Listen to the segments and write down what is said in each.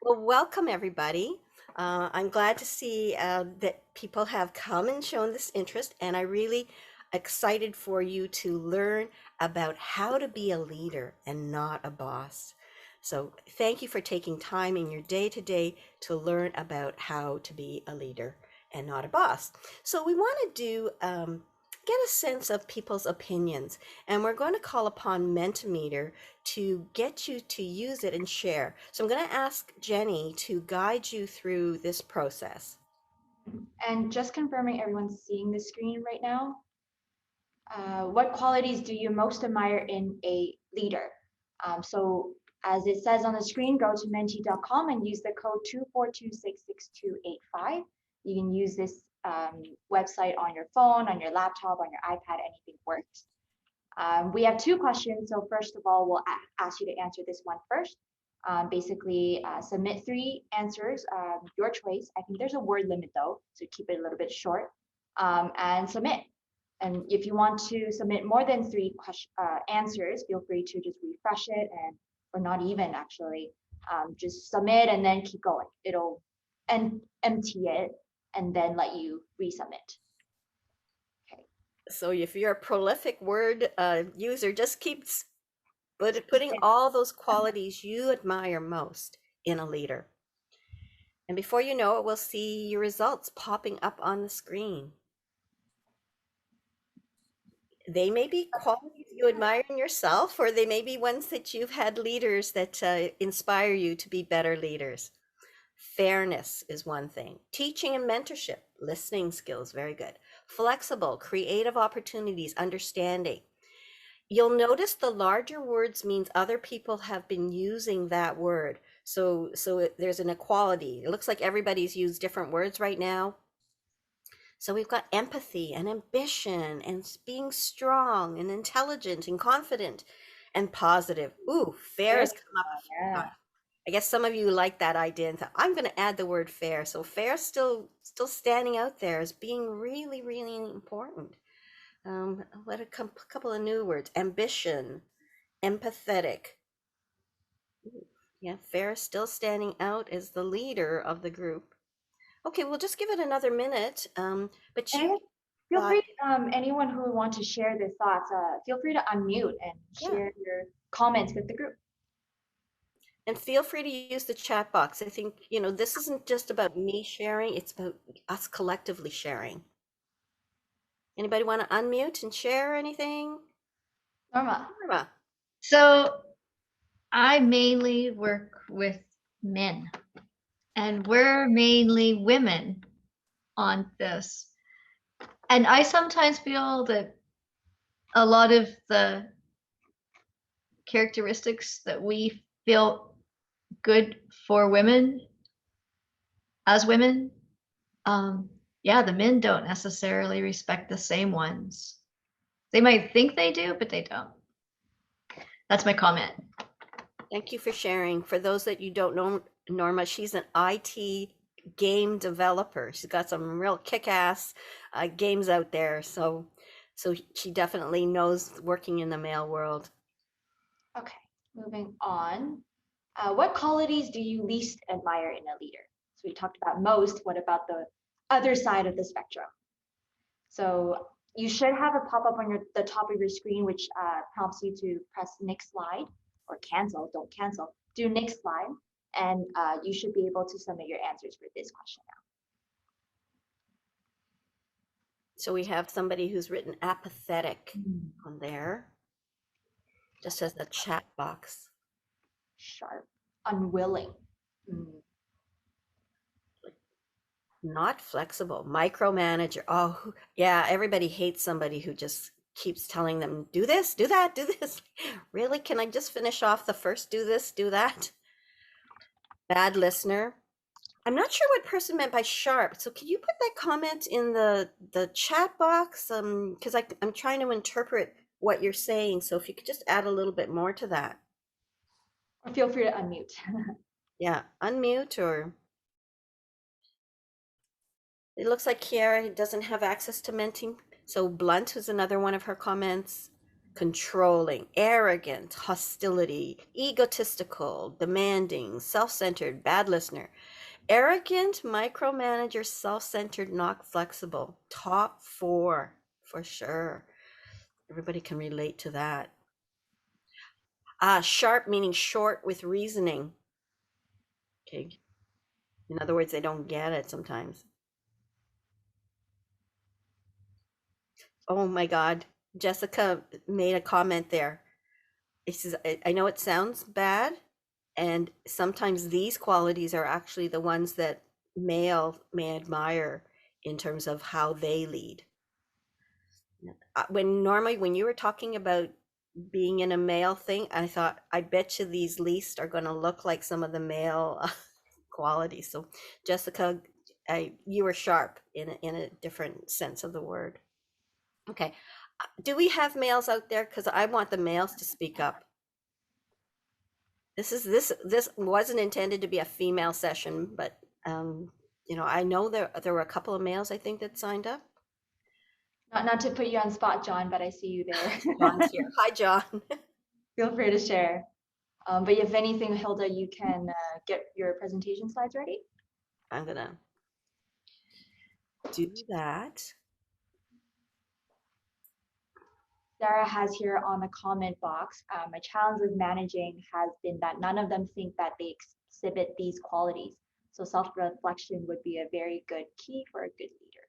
Well, welcome everybody. I'm glad to see that people have come and shown this interest, and I really excited for you to learn about how to be a leader and not a boss. So thank you for taking time in your day to day to learn about how to be a leader and not a boss. So we want to do get a sense of people's opinions, and we're going to call upon Mentimeter to get you to use it and share. So I'm going to ask Jenny to guide you through this process. And just confirming everyone's seeing the screen right now. What qualities do you most admire in a leader? So as it says on the screen, go to menti.com and use the code 242666285. You can use this website on your phone, on your laptop, on your iPad, anything works. We have two questions. So first of all, we'll ask you to answer this one first. Basically, submit three answers, your choice. I think there's a word limit though, so keep it a little bit short, and submit. And if you want to submit more than three answers, feel free to just refresh it or not even actually, just submit and then keep going. It'll empty it and then let you resubmit. Okay. So if you're a prolific word user, just keep putting all those qualities you admire most in a leader. And before you know it, we'll see your results popping up on the screen. They may be qualities you admire in yourself, or they may be ones that you've had leaders that inspire you to be better leaders. Fairness is one thing. Teaching and mentorship, listening skills, very good. Flexible, creative opportunities, understanding. You'll notice the larger words means other people have been using that word. So there's an equality. It looks like everybody's used different words right now. So we've got empathy and ambition and being strong and intelligent and confident and positive. Ooh, fair Very has good. come up a few Yeah. times. I guess some of you like that idea and thought, I'm going to add the word fair. So fair still standing out there as being really, really important. What a couple of new words: ambition, empathetic. Ooh, yeah, fair is still standing out as the leader of the group. Okay, we'll just give it another minute. But And I you guess feel got free, anyone who would want to share their thoughts, feel free to unmute and yeah. share your comments with the group. And feel free to use the chat box. I think, this isn't just about me sharing, it's about us collectively sharing. Anybody want to unmute and share anything? Norma. Norma. So I mainly work with men, and we're mainly women on this. And I sometimes feel that a lot of the characteristics that we feel good for women as women, yeah, the men don't necessarily respect the same ones. They might think they do, but they don't. That's my comment. Thank you for sharing. For those that you don't know, Norma, she's an IT game developer. She's got some real kick-ass games out there. So she definitely knows working in the male world. Okay, moving on. What qualities do you least admire in a leader? So we talked about most. What about the other side of the spectrum? So you should have a pop-up on the top of your screen, which prompts you to press next slide or cancel. Don't cancel. Do next slide, and you should be able to submit your answers for this question now. So we have somebody who's written apathetic on there, just as a chat box. Sharp, unwilling. Not flexible, micromanager. Oh, yeah, everybody hates somebody who just keeps telling them, do this, do that, do this. Really? Can I just finish off the first do this, do that? Bad listener. I'm not sure what person meant by sharp. So can you put that comment in the chat box? Because I'm trying to interpret what you're saying. So if you could just add a little bit more to that. Or feel free to unmute. Yeah, unmute or it looks like Kiara doesn't have access to Menti. So blunt was another one of her comments. controlling, arrogant, hostility, egotistical, demanding, self-centered, bad listener. Arrogant, micromanager, self-centered, not flexible. Top 4 for sure. Everybody can relate to that. Sharp meaning short with reasoning. Okay. In other words, they don't get it sometimes. Oh my God. Jessica made a comment there. It says, I know it sounds bad, and sometimes these qualities are actually the ones that male may admire in terms of how they lead. When you were talking about being in a male thing, I thought, I bet you these least are going to look like some of the male qualities. So Jessica, you were sharp in a different sense of the word. Okay. Do we have males out there? Because I want the males to speak up. This wasn't intended to be a female session, but I know there were a couple of males I think that signed up. Not to put you on spot, John, but I see you there. John's here. Hi, John. Feel free to share. But if anything, Hilda, you can get your presentation slides ready. I'm gonna do that. Sarah has here on the comment box, my challenge with managing has been that none of them think that they exhibit these qualities. So self-reflection would be a very good key for a good leader.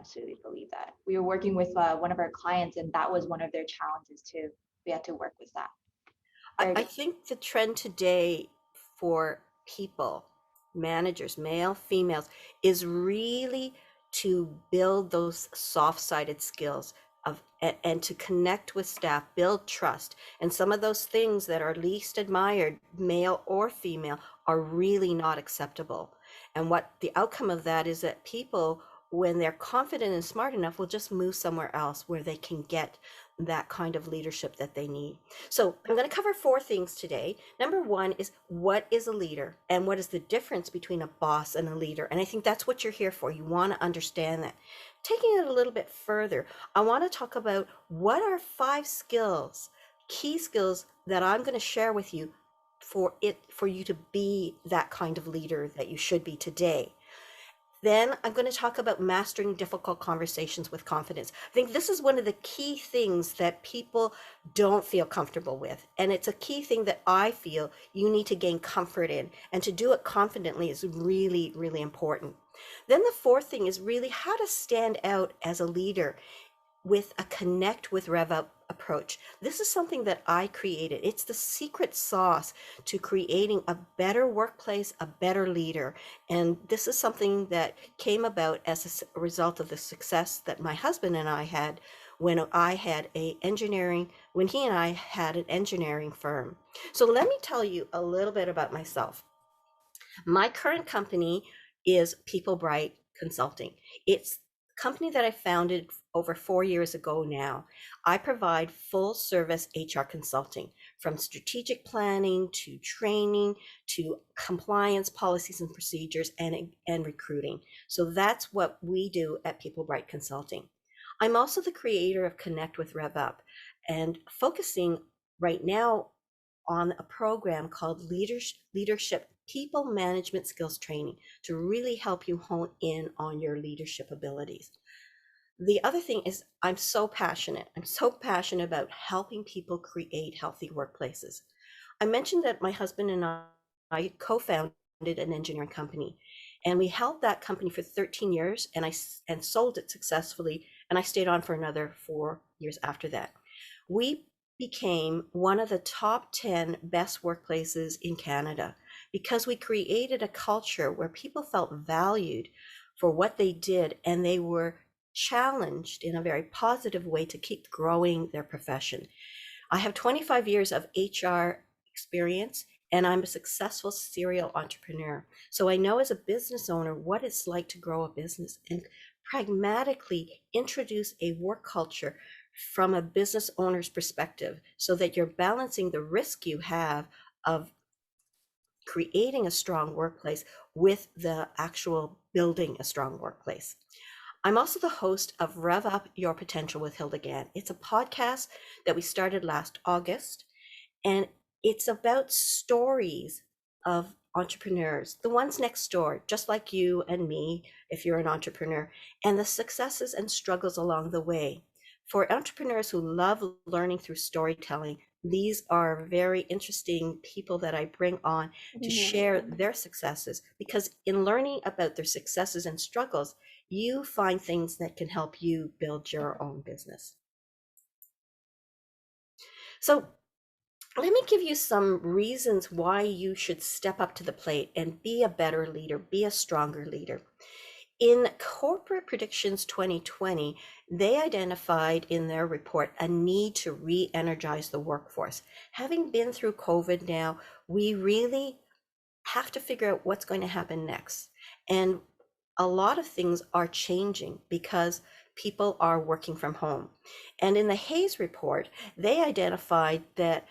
Absolutely believe that. We were working with one of our clients, and that was one of their challenges too. We had to work with that. I think the trend today for people, managers, male, females, is really to build those soft-sided skills and to connect with staff, build trust. And some of those things that are least admired, male or female, are really not acceptable. And what the outcome of that is that people, when they're confident and smart enough, will just move somewhere else where they can get that kind of leadership that they need. So I'm going to cover 4 things today. Number 1 is, what is a leader and what is the difference between a boss and a leader? And I think that's what you're here for. You want to understand that. Taking it a little bit further, I want to talk about what are 5 skills, key skills that I'm going to share with you for you to be that kind of leader that you should be today. Then I'm going to talk about mastering difficult conversations with confidence. I think this is one of the key things that people don't feel comfortable with. And it's a key thing that I feel you need to gain comfort in. And to do it confidently is really, really important. Then the 4th thing is really how to stand out as a leader with a connect with REVUP approach. This is something that I created. It's the secret sauce to creating a better workplace, a better leader. And this is something that came about as a result of the success that my husband and I had when he and I had an engineering firm. So let me tell you a little bit about myself. My current company is People Bright Consulting. It's a company that I founded over 4 years ago now. I provide full service HR consulting, from strategic planning to training to compliance policies and procedures and recruiting. So that's what we do at People Bright Consulting. I'm also the creator of Connect with REVUP and focusing right now on a program called Leadership People Management Skills Training to really help you hone in on your leadership abilities. The other thing is I'm so passionate about helping people create healthy workplaces. I mentioned that my husband and I co-founded an engineering company, and we held that company for 13 years and sold it successfully, and I stayed on for another 4 years after that. We became one of the top 10 best workplaces in Canada because we created a culture where people felt valued for what they did, and they were challenged in a very positive way to keep growing their profession. I have 25 years of HR experience, and I'm a successful serial entrepreneur. So I know as a business owner what it's like to grow a business and pragmatically introduce a work culture from a business owner's perspective so that you're balancing the risk you have of creating a strong workplace with the actual building a strong workplace. I'm also the host of Rev Up Your Potential with Hilda Gan. It's a podcast that we started last August, and it's about stories of entrepreneurs, the ones next door, just like you and me, if you're an entrepreneur, and the successes and struggles along the way. For entrepreneurs who love learning through storytelling, these are very interesting people that I bring on to share their successes, because in learning about their successes and struggles, you find things that can help you build your own business. So let me give you some reasons why you should step up to the plate and be a better leader, be a stronger leader. In Corporate Predictions 2020, they identified in their report a need to re-energize the workforce. Having been through COVID now, we really have to figure out what's going to happen next. And a lot of things are changing because people are working from home. And in the Hayes report, they identified that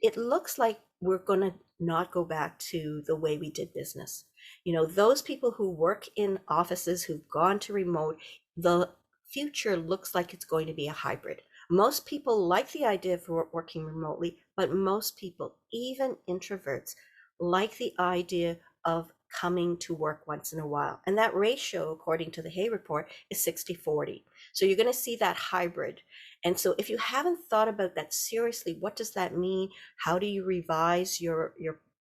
it looks like we're going to not go back to the way we did business. You know, those people who work in offices who've gone to remote, the future looks like it's going to be a hybrid. Most people like the idea of working remotely, but most people, even introverts, like the idea of coming to work once in a while. And that ratio, according to the Hay report, is 60-40. So you're going to see that hybrid. And so if you haven't thought about that seriously, what does that mean? How do you revise your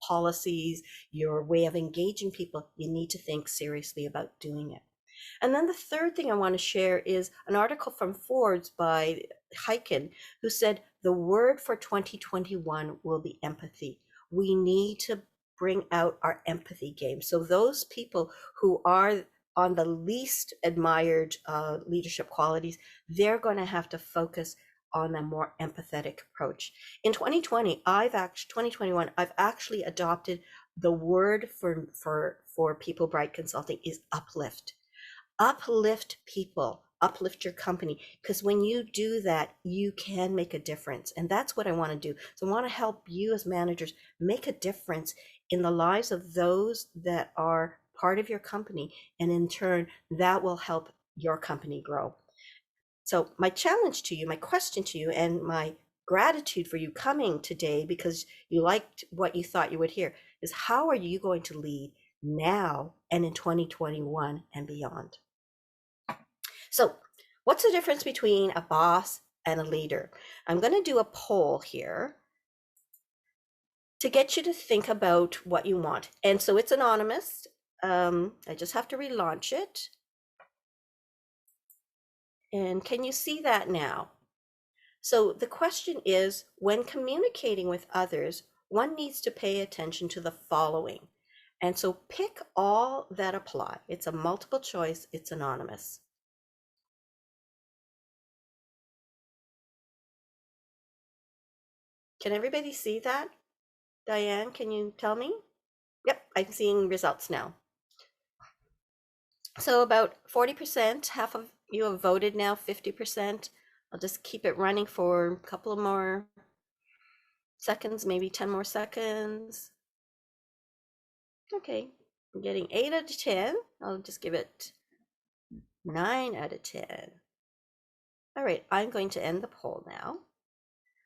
policies, your way of engaging people? You need to think seriously about doing it. And then the third thing I want to share is an article from Forbes by Hyken, who said the word for 2021 will be empathy. We need to bring out our empathy game. So those people who are on the least admired leadership qualities, they're going to have to focus on a more empathetic approach. In 2021, I've actually adopted the word for People Bright Consulting is uplift. Uplift people, uplift your company, because when you do that, you can make a difference. And that's what I want to do. So I want to help you as managers make a difference in the lives of those that are part of your company. And in turn, that will help your company grow. So my challenge to you, my question to you, and my gratitude for you coming today because you liked what you thought you would hear is, how are you going to lead now and in 2021 and beyond? So what's the difference between a boss and a leader? I'm going to do a poll here to get you to think about what you want. And so it's anonymous. I just have to relaunch it. And can you see that now? So the question is, when communicating with others, one needs to pay attention to the following. And so pick all that apply. It's a multiple choice, it's anonymous. Can everybody see that? Diane, can you tell me? Yep, I'm seeing results now. So about 40%, half of you have voted now, 50%. I'll just keep it running for a couple of more seconds, maybe 10 more seconds. Okay, I'm getting 8 out of 10. I'll just give it 9 out of 10. All right, I'm going to end the poll now.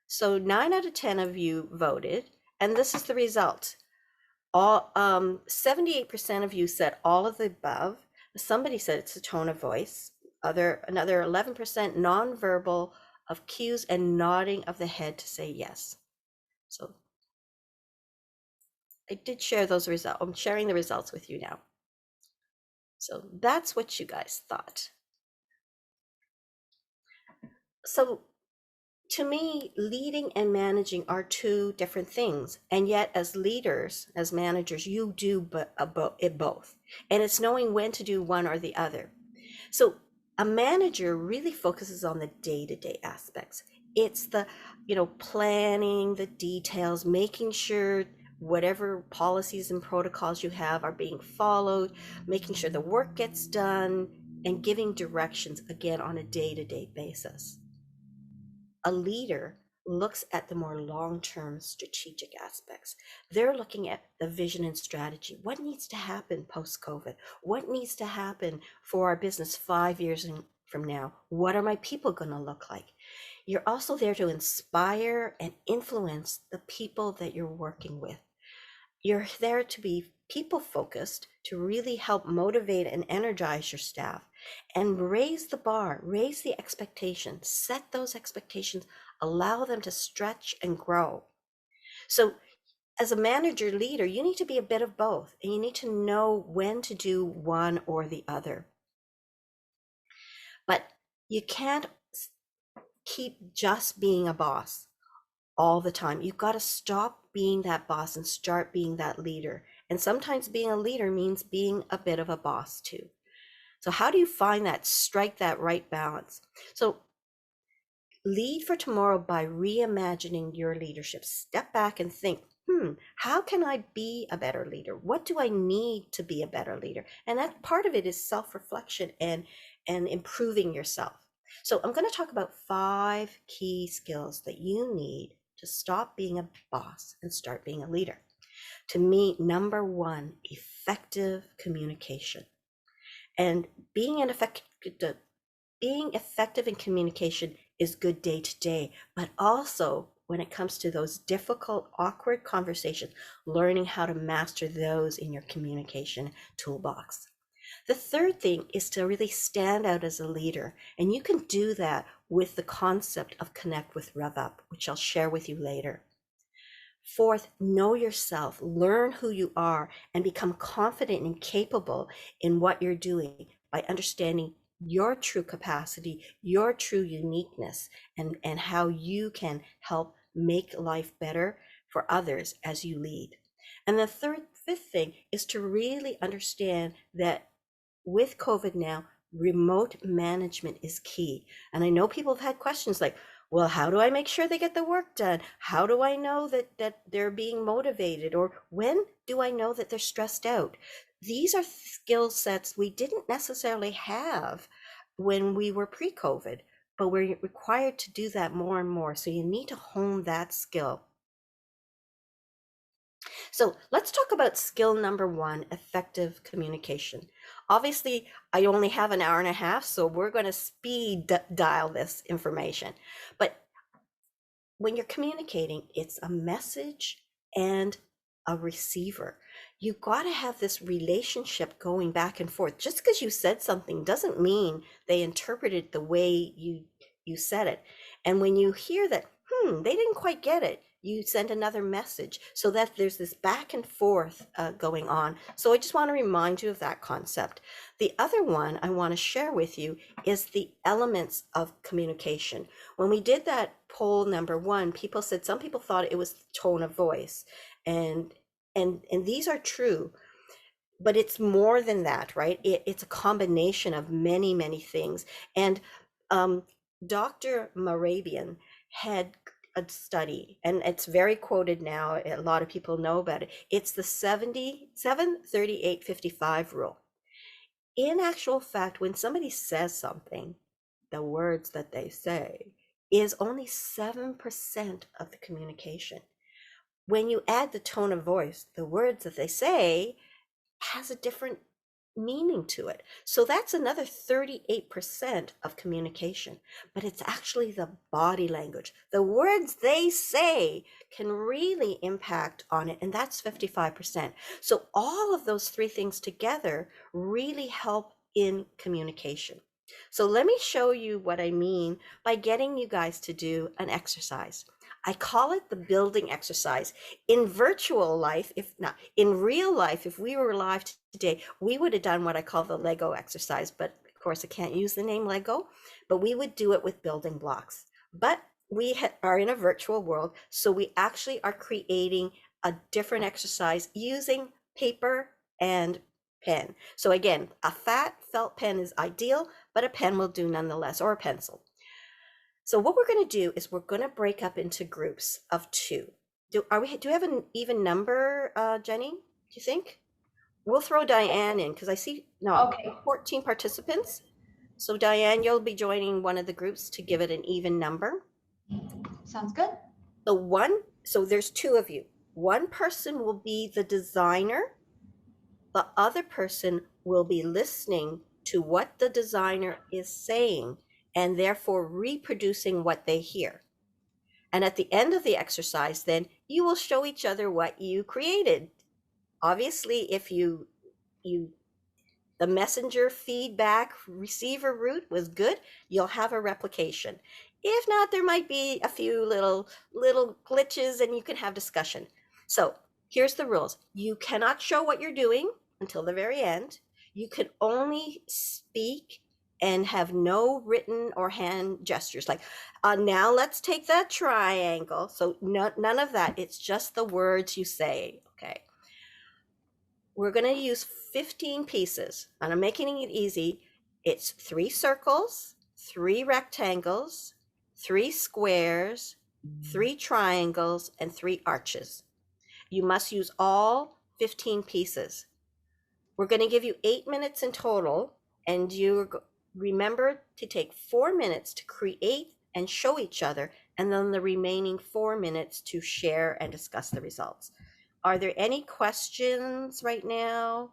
So 9 out of 10 of you voted, and this is the result. All 78% of you said all of the above. Somebody said it's a tone of voice. Another 11% nonverbal of cues and nodding of the head to say yes. So I did share those results. I'm sharing the results with you now. So that's what you guys thought. So to me, leading and managing are two different things. And yet as leaders, as managers, you do it both. And it's knowing when to do one or the other. So a manager really focuses on the day-to-day aspects. It's the, planning, the details, making sure whatever policies and protocols you have are being followed, making sure the work gets done, and giving directions, again, on a day-to-day basis. A leader looks at the more long-term strategic aspects. They're looking at the vision and strategy. What needs to happen post-COVID? What needs to happen for our business 5 years from now? What are my people going to look like? You're also there to inspire and influence the people that you're working with. You're there to be people focused, to really help motivate and energize your staff and raise the bar, raise the expectations, set those expectations, allow them to stretch and grow. So as a manager leader, you need to be a bit of both, and you need to know when to do one or the other. But you can't keep just being a boss all the time. You've got to stop being that boss and start being that leader. And sometimes being a leader means being a bit of a boss too. So how do you find that, strike that right balance? So lead for tomorrow by reimagining your leadership. Step back and think, how can I be a better leader? What do I need to be a better leader? And that part of it is self-reflection and improving yourself. So I'm going to talk about 5 key skills that you need to stop being a boss and start being a leader. To me, number 1, effective communication. And being effective in communication is good day to day, but also when it comes to those difficult, awkward conversations, learning how to master those in your communication toolbox. The third thing is to really stand out as a leader, and you can do that with the concept of Connect with REVUP, which I'll share with you later. Fourth, know yourself, learn who you are, and become confident and capable in what you're doing by understanding your true capacity, your true uniqueness, and how you can help make life better for others as you lead. And the fifth thing is to really understand that with COVID now, remote management is key. And I know people have had questions like, well, how do I make sure they get the work done? How do I know that they're being motivated? Or when do I know that they're stressed out? These are skill sets we didn't necessarily have when we were pre-COVID, but we're required to do that more and more. So you need to hone that skill. So let's talk about skill number 1, effective communication. Obviously, I only have an hour and a half, so we're going to speed dial this information. But when you're communicating, it's a message and a receiver. You've got to have this relationship going back and forth. Just because you said something doesn't mean they interpreted the way you said it. And when you hear that, they didn't quite get it, you send another message so that there's this back and forth going on. So I just want to remind you of that concept. The other one I want to share with you is the elements of communication. When we did that poll number 1, people said some people thought it was tone of voice, and these are true, but it's more than that, right? It's a combination of many, many things. And Dr. Morabian had a study, and it's very quoted now. A lot of people know about it. It's the 7-38-55 rule. In actual fact, when somebody says something, the words that they say is only 7% of the communication. When you add the tone of voice, the words that they say has a different meaning to it. So that's another 38% of communication, but it's actually the body language. The words they say can really impact on it, and that's 55%. So all of those 3 things together really help in communication. So let me show you what I mean by getting you guys to do an exercise. I call it the building exercise. In virtual life, if not in real life, if we were live today, we would have done what I call the Lego exercise, but of course I can't use the name Lego, but we would do it with building blocks. But we are in a virtual world, so we actually are creating a different exercise using paper and pen. So again, a fat felt pen is ideal, but a pen will do nonetheless, or a pencil. So what we're going to do is we're going to break up into groups of 2. Do we have an even number, Jenny? Do you think? We'll throw Diane in because I see 14 participants. So Diane, you'll be joining one of the groups to give it an even number. Sounds good. So there's two of you. One person will be the designer. The other person will be listening to what the designer is saying and therefore reproducing what they hear. And at the end of the exercise, then you will show each other what you created. Obviously, if the messenger feedback receiver route was good, you'll have a replication. If not, there might be a few little glitches and you can have discussion. So here's the rules. You cannot show what you're doing until the very end. You can only speak and have no written or hand gestures like, now let's take that triangle. So none of that. It's just the words you say, okay? We're going to use 15 pieces, and I'm making it easy. It's 3 circles, 3 rectangles, 3 squares, 3 triangles, and 3 arches. You must use all 15 pieces. We're going to give you 8 minutes in total, and you remember to take 4 minutes to create and show each other, and then the remaining 4 minutes to share and discuss the results. Are there any questions right now?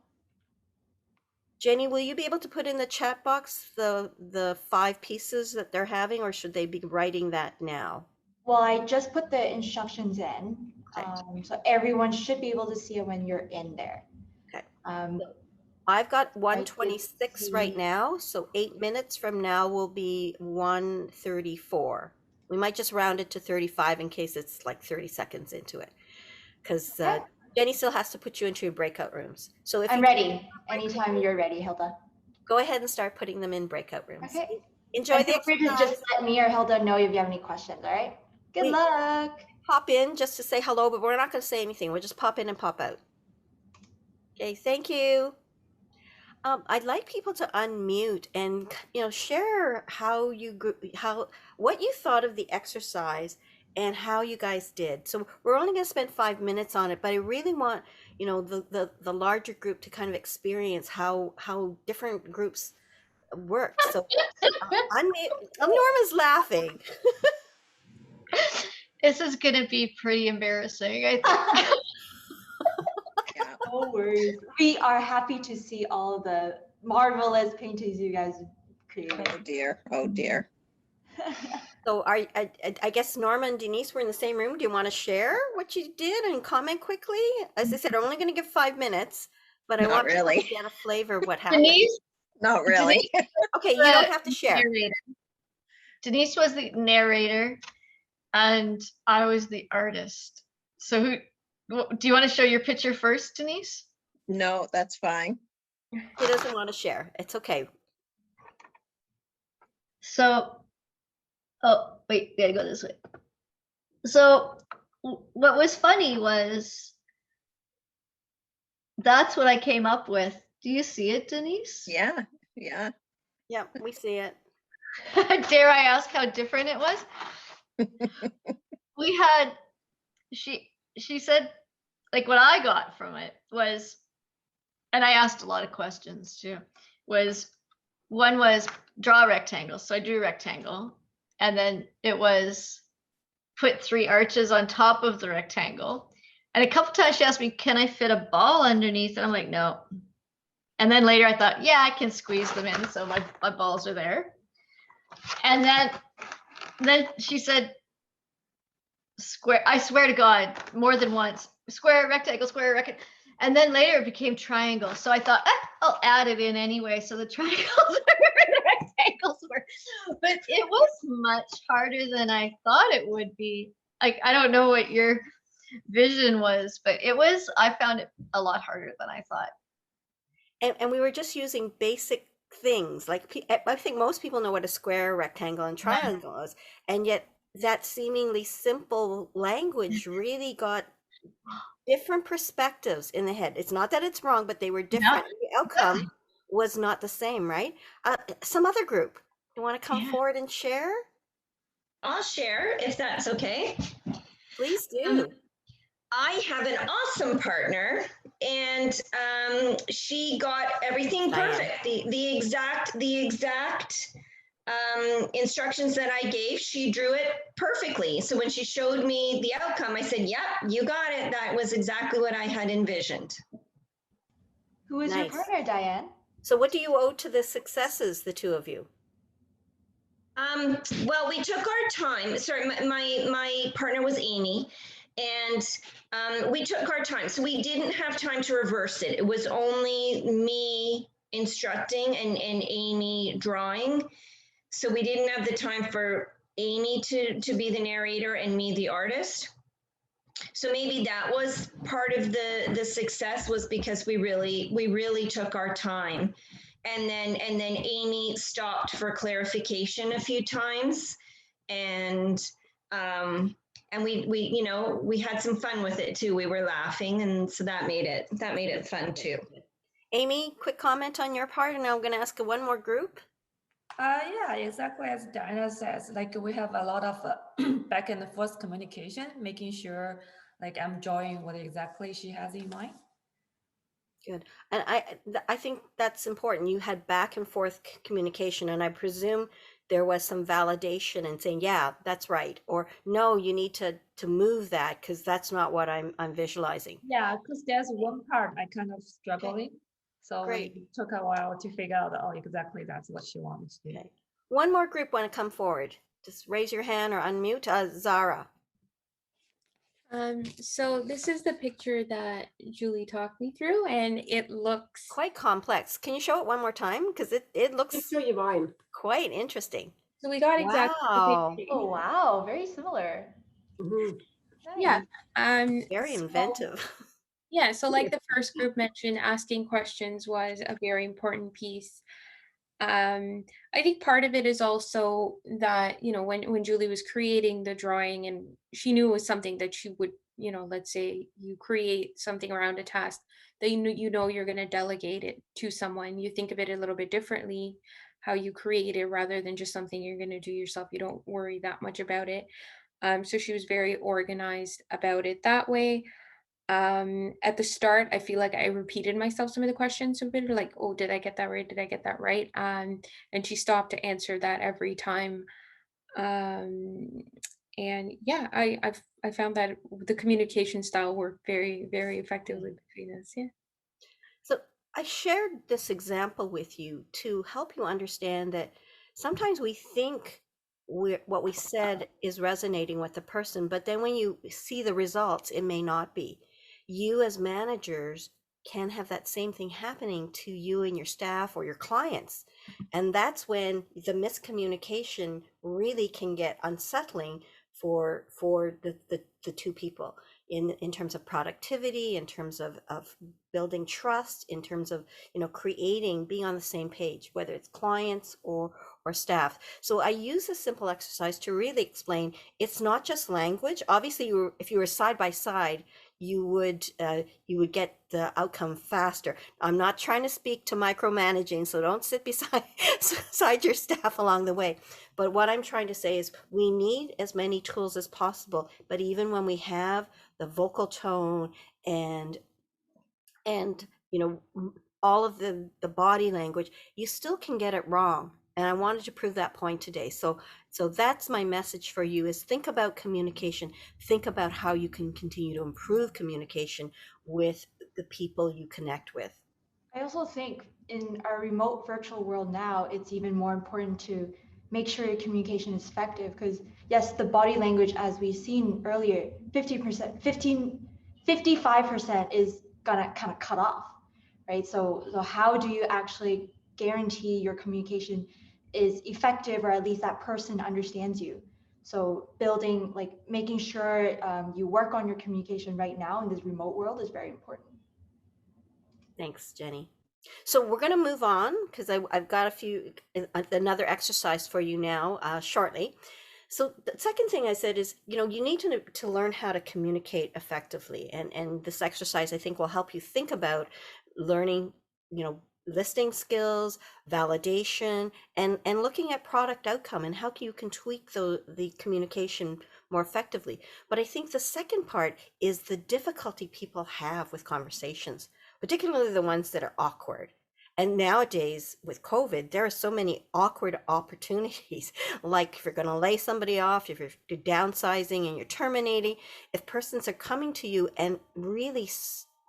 Jenny, will you be able to put in the chat box the 5 pieces that they're having, or should they be writing that now? Well, I just put the instructions in, Okay. so everyone should be able to see it when you're in there. Okay. Um, I've got I did 1:26 right see- now, so 8 minutes from now will be 1:34. We might just round it to 35 in case it's like 30 seconds into it, because Okay. Jenny still has to put you into your breakout rooms. So if I'm you ready. Anytime you're ready, Hilda. go ahead and start putting them in breakout rooms. Okay. Enjoy And the feel free to exercise. just let me or Hilda know if you have any questions, all right? Good luck. Pop in just to say hello, but we're not going to say anything. We'll just pop in and pop out. Okay, thank you. I'd like people to unmute and share what you thought of the exercise and how you guys did. So we're only going to spend 5 minutes on it, but I really want the larger group to kind of experience how different groups work. So Norma's laughing. This is going to be pretty embarrassing, I think. Yeah. No worries. We are happy to see all the marvelous paintings you guys created. Oh dear. Oh dear. So I guess Norma and Denise were in the same room. Do you want to share what you did and comment quickly? As I said, I'm only going to give 5 minutes, but I Not want really. people to get a flavor of what happened. Denise, Not really. Okay, you don't have to share. narrator. Denise was the narrator, and I was the artist. So do you want to show your picture first, Denise? No, that's fine. Who doesn't want to share? It's okay. So, oh, wait, we gotta go this way. So, what was funny was that's what I came up with. Do you see it, Denise? Yeah. Yeah. Yeah, we see it. Dare I ask how different it was? We had, she said, like what I got from it was, and I asked a lot of questions too, was one was draw a rectangle. So I drew a rectangle, and then it was put 3 arches on top of the rectangle. And a couple times she asked me, can I fit a ball underneath? And I'm like, no. And then later I thought, yeah, I can squeeze them in. So my balls are there. And then she said, square, I swear to God, more than once, square, rectangle, square, rectangle. And then later it became triangle. So I thought, I'll add it in anyway. So the triangles were the rectangles were, but it was much harder than I thought it would be. Like, I don't know what your vision was, but I found it a lot harder than I thought. And we were just using basic things. Like, I think most people know what a square, rectangle, and triangle is. And yet that seemingly simple language really got different perspectives in the head. It's not that it's wrong, but they were different. The outcome was not the same, right? Some other group, you want to come forward and share? I'll share if that's okay. Please do. I have an awesome partner, and she got everything perfect. The exact instructions that I gave, she drew it perfectly. So when she showed me the outcome, I said, yep, you got it. That was exactly what I had envisioned. Who is your Nice. partner, Diane? So what do you owe to the successes, the two of you? Well, we took our time. Sorry, my partner was Amy, and we took our time. So we didn't have time to reverse it. It was only me instructing and Amy drawing. So we didn't have the time for Amy to be the narrator and me the artist. So maybe that was part of the success, was because we really took our time. And then Amy stopped for clarification a few times, and we you know, we had some fun with it too. We were laughing, and so that made it fun too. Amy, quick comment on your part, and I'm going to ask one more group. Yeah, exactly as Diana says, like we have a lot of back and forth communication, making sure like I'm drawing what exactly she has in mind. Good. And I think that's important. You had back and forth communication, and I presume there was some validation and saying, yeah, that's right, or no, you need to move that because that's not what I'm visualizing. Yeah, because there's one part I kind of struggling. So Great. it took a while to figure out, oh, exactly that's what she wanted to do. Okay. One more group want to come forward. Just raise your hand or unmute. Zara. So this is the picture that Julie talked me through, and it looks Quite complex. Can you show it one more time? Because it looks Show you mine. quite interesting. so we got exactly the Wow. same thing. Oh, wow, very similar. Mhm. Yeah. Very so- inventive. Yeah, so like the first group mentioned, asking questions was a very important piece. I think part of it is also that, you know, when Julie was creating the drawing and she knew it was something that she would, you know, let's say you create something around a task that you know you're going to delegate it to someone. You think of it a little bit differently, how you create it rather than just something you're going to do yourself. You don't worry that much about it. So she was very organized about it that way. At the start, I feel like I repeated myself some of the questions a bit, like, oh, did I get that right? Did I get that right? And she stopped to answer that every time. And yeah, I found that the communication style worked very, very effectively between us. Yeah. So I shared this example with you to help you understand that sometimes we think what we said is resonating with the person, but then when you see the results, it may not be. You as managers can have that same thing happening to you and your staff or your clients. And that's when the miscommunication really can get unsettling for the two people in terms of productivity, in terms of building trust, in terms of, you know, creating, being on the same page, whether it's clients or staff. So I use a simple exercise to really explain it's not just language. Obviously, if you were side by side, you would get the outcome faster. I'm not trying to speak to micromanaging, so don't sit beside your staff along the way. But what I'm trying to say is we need as many tools as possible. But even when we have the vocal tone and you know, all of the body language, you still can get it wrong. And I wanted to prove that point today. So that's my message for you, is think about communication. Think about how you can continue to improve communication with the people you connect with. I also think in our remote virtual world now, it's even more important to make sure your communication is effective, because yes, the body language, as we've seen earlier, 55% is gonna kind of cut off, right? So how do you actually guarantee your communication is effective, or at least that person understands you? So building, like making sure you work on your communication right now in this remote world is very important. Thanks, Jenny. So we're going to move on because I've got another exercise for you now shortly. So the second thing I said is, you know, you need to learn how to communicate effectively. And this exercise, I think, will help you think about learning, you know, listening skills, validation, and looking at product outcome and how you can tweak the communication more effectively. But I think the second part is the difficulty people have with conversations, particularly the ones that are awkward. And nowadays with COVID, there are so many awkward opportunities. Like if you're going to lay somebody off, if you're downsizing and you're terminating, if persons are coming to you and really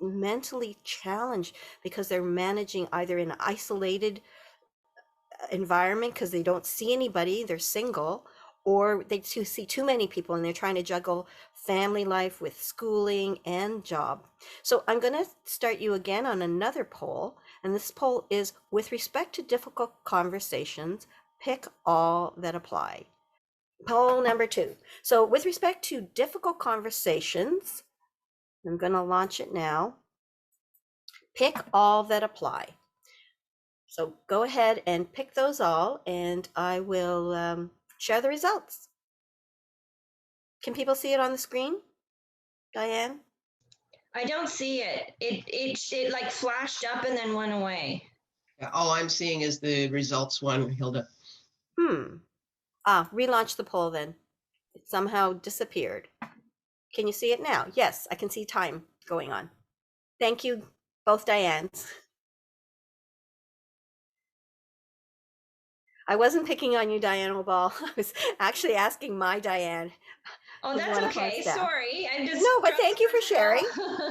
mentally challenged because they're managing either in an isolated environment because they don't see anybody, they're single, or they see too many people and they're trying to juggle family life with schooling and job. So I'm going to start you again on another poll. And this poll is, with respect to difficult conversations, pick all that apply. Poll number 2. So with respect to difficult conversations, I'm going to launch it now. Pick all that apply. So go ahead and pick those all, and I will share the results. Can people see it on the screen, Diane? I don't see it. It like flashed up and then went away. Yeah, all I'm seeing is the results one, Hilda. Relaunch the poll then. It somehow disappeared. Can you see it now? Yes, I can see time going on. Thank you, both Dianes. I wasn't picking on you, Diane Obal. I was actually asking my Diane. Oh, that's okay. Sorry. I'm just no, but thank you for sharing.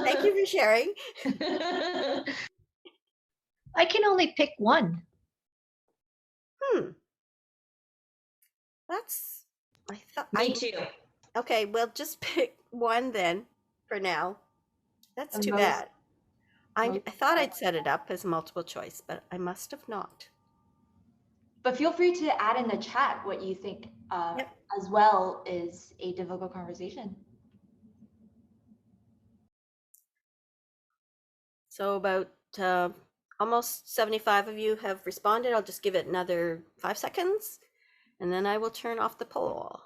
Thank you for sharing. I can only pick one. That's, I thought. Me too. Okay, well, just pick one then for now. That's too bad. I thought I'd set it up as multiple choice, but I must have not. But feel free to add in the chat what you think as well is a difficult conversation. So about almost 75 of you have responded. I'll just give it another 5 seconds, and then I will turn off the poll.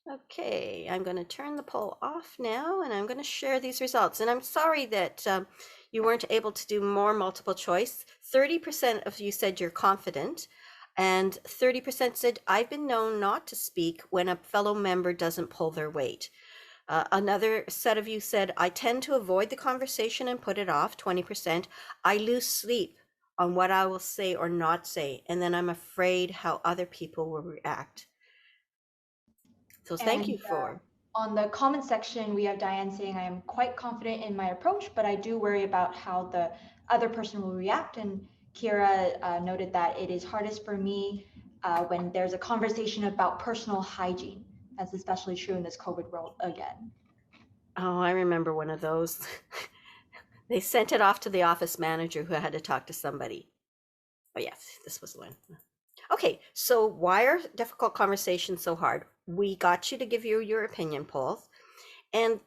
Okay, I'm going to turn the poll off now, and I'm going to share these results. And I'm sorry that you weren't able to do more multiple choice. 30% of you said you're confident, and 30% said, I've been known not to speak when a fellow member doesn't pull their weight. Another set of you said, I tend to avoid the conversation and put it off, 20%. I lose sleep on what I will say or not say, and then I'm afraid how other people will react. So thank you for. On the comment section, we have Diane saying, I am quite confident in my approach, but I do worry about how the other person will react. And Kira noted that it is hardest for me when there's a conversation about personal hygiene. That's especially true in this COVID world again. Oh, I remember one of those. They sent it off to the office manager who had to talk to somebody. Oh yes, this was one. Okay, so why are difficult conversations so hard? We got you to give you your opinion polls, and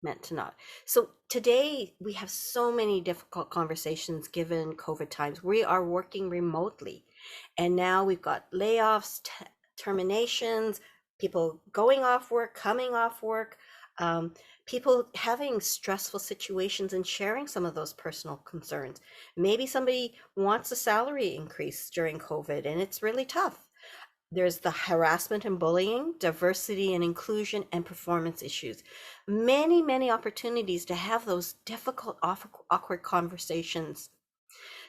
meant to not. So today we have so many difficult conversations given COVID times. We are working remotely, and now we've got layoffs, terminations, people going off work, coming off work, people having stressful situations and sharing some of those personal concerns. Maybe somebody wants a salary increase during COVID and it's really tough. There's the harassment and bullying, diversity and inclusion, and performance issues. Many, many opportunities to have those difficult, awkward conversations.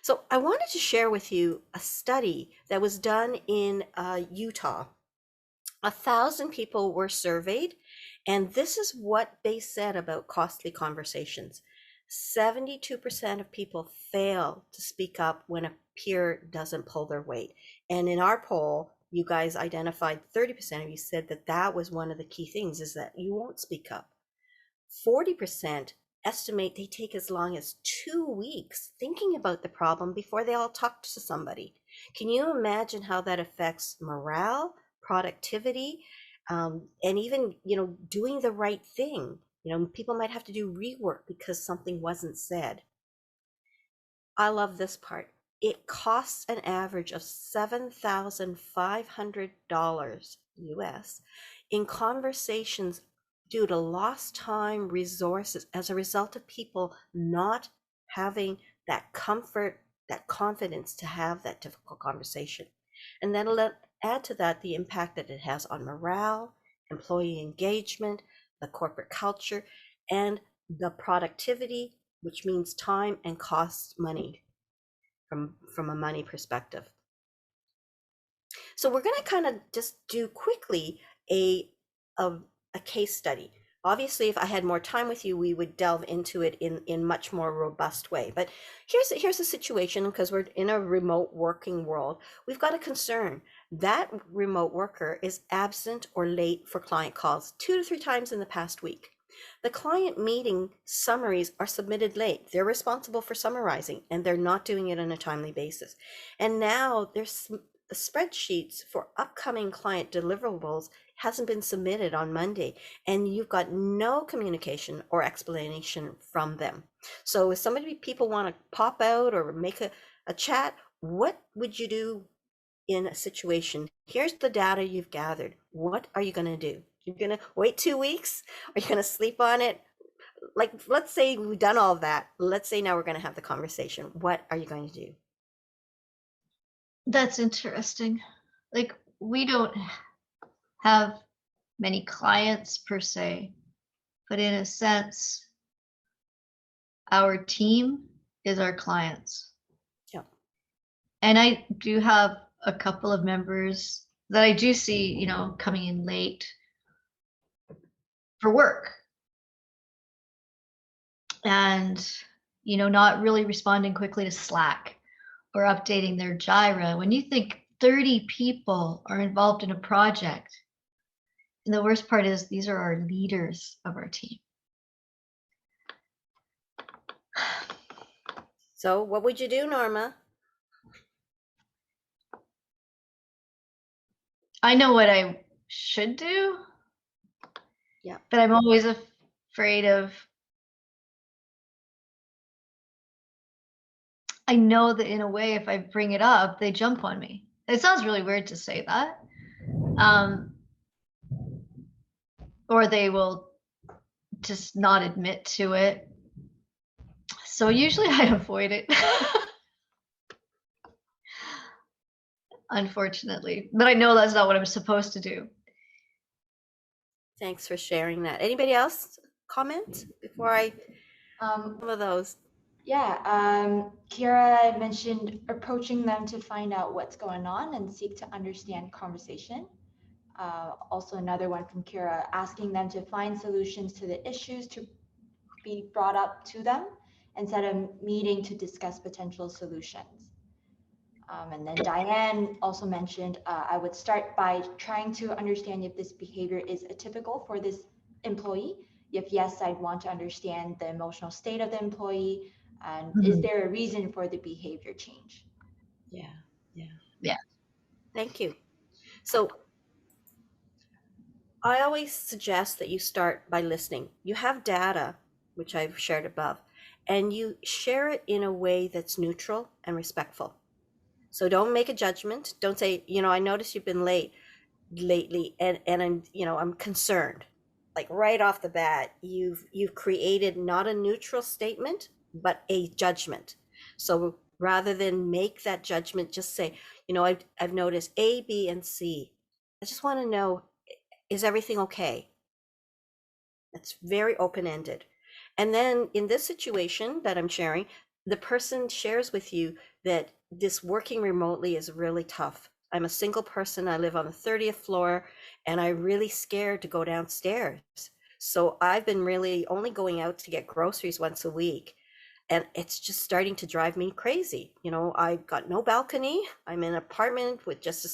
So I wanted to share with you a study that was done in Utah. 1,000 people were surveyed, and this is what they said about costly conversations. 72% of people fail to speak up when a peer doesn't pull their weight. And in our poll, you guys identified 30% of you said that that was one of the key things, is that you won't speak up. 40% estimate they take as long as 2 weeks thinking about the problem before they all talk to somebody. Can you imagine how that affects morale, productivity, and even, doing the right thing? People might have to do rework because something wasn't said. I love this part. It costs an average of $7,500 US in conversations due to lost time, resources, as a result of people not having that comfort, that confidence to have that difficult conversation. And then add to that the impact that it has on morale, employee engagement, the corporate culture, and the productivity, which means time and costs money from a money perspective. So we're going to kind of just do quickly a case study. Obviously, if I had more time with you, we would delve into it in much more robust way. But here's the situation, because we're in a remote working world. We've got a concern. That remote worker is absent or late for client calls 2 to 3 times in the past week. The client meeting summaries are submitted late. They're responsible for summarizing, and they're not doing it on a timely basis. And now there's the spreadsheets for upcoming client deliverables hasn't been submitted on Monday, and you've got no communication or explanation from them. So if people want to pop out or make a chat, what would you do in a situation? Here's the data you've gathered. What are you going to do? You're going to wait 2 weeks? Are you going to sleep on it? Like, let's say we've done all of that. Let's say now we're going to have the conversation. What are you going to do? That's interesting. Like, we don't have many clients per se, but in a sense, our team is our clients. Yeah. And I do have a couple of members that I do see, coming in late for work. And, not really responding quickly to Slack or updating their Jira. When you think 30 people are involved in a project, and the worst part is these are our leaders of our team. So what would you do, Norma? I know what I should do. Yeah. But I'm always afraid of, I know that in a way, if I bring it up, they jump on me. It sounds really weird to say that. Or they will just not admit to it. So usually I avoid it. Unfortunately. But I know that's not what I'm supposed to do. Thanks for sharing that. Anybody else comment before I some of those? Yeah, Kira mentioned approaching them to find out what's going on and seek to understand conversation. Also another one from Kira, asking them to find solutions to the issues to be brought up to them instead of meeting to discuss potential solutions. And then Diane also mentioned, I would start by trying to understand if this behavior is atypical for this employee. If yes, I'd want to understand the emotional state of the employee, and is there a reason for the behavior change? Yeah. Thank you. So I always suggest that you start by listening. You have data, which I've shared above, and you share it in a way that's neutral and respectful. So don't make a judgment. Don't say, I noticed you've been late lately, and I'm concerned. Like right off the bat, you've created not a neutral statement, but a judgment. So rather than make that judgment, just say, I've noticed A, B, and C. I just want to know, is everything okay? It's very open-ended. And then in this situation that I'm sharing, the person shares with you that this working remotely is really tough. I'm a single person. I live on the 30th floor, and I'm really scared to go downstairs. So I've been really only going out to get groceries once a week. And it's just starting to drive me crazy. I've got no balcony. I'm in an apartment with just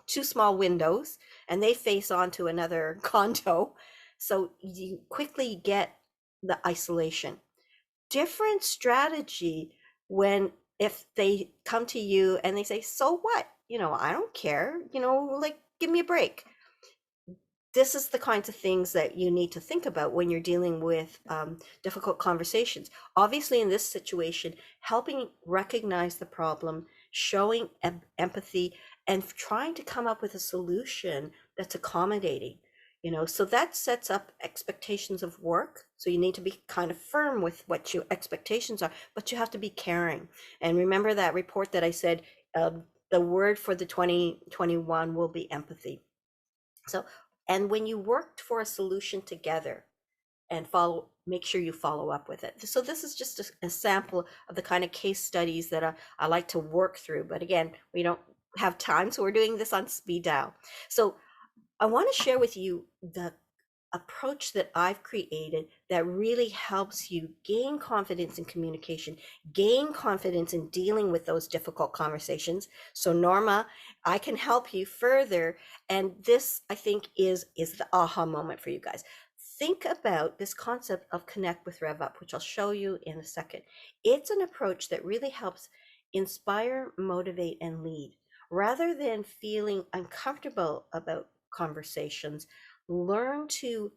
two small windows, and they face onto another condo. So you quickly get the isolation. Different strategy if they come to you and they say, so what? I don't care, like, give me a break. This is the kinds of things that you need to think about when you're dealing with difficult conversations. Obviously, in this situation, helping recognize the problem, showing empathy, and trying to come up with a solution that's accommodating. So that sets up expectations of work. So you need to be kind of firm with what your expectations are, but you have to be caring. And remember that report that I said, the word for the 2021 will be empathy. So And when you work for a solution together and make sure you follow up with it. So this is just a sample of the kind of case studies that I like to work through. But again, we don't have time, so we're doing this on speed dial. So I want to share with you the approach that I've created that really helps you gain confidence in communication, gain confidence in dealing with those difficult conversations. So Norma, I can help you further. And this, I think, is the aha moment for you guys. Think about this concept of connect with REVUP, which I'll show you in a second. It's an approach that really helps inspire, motivate, and lead. Rather than feeling uncomfortable about conversations, learn to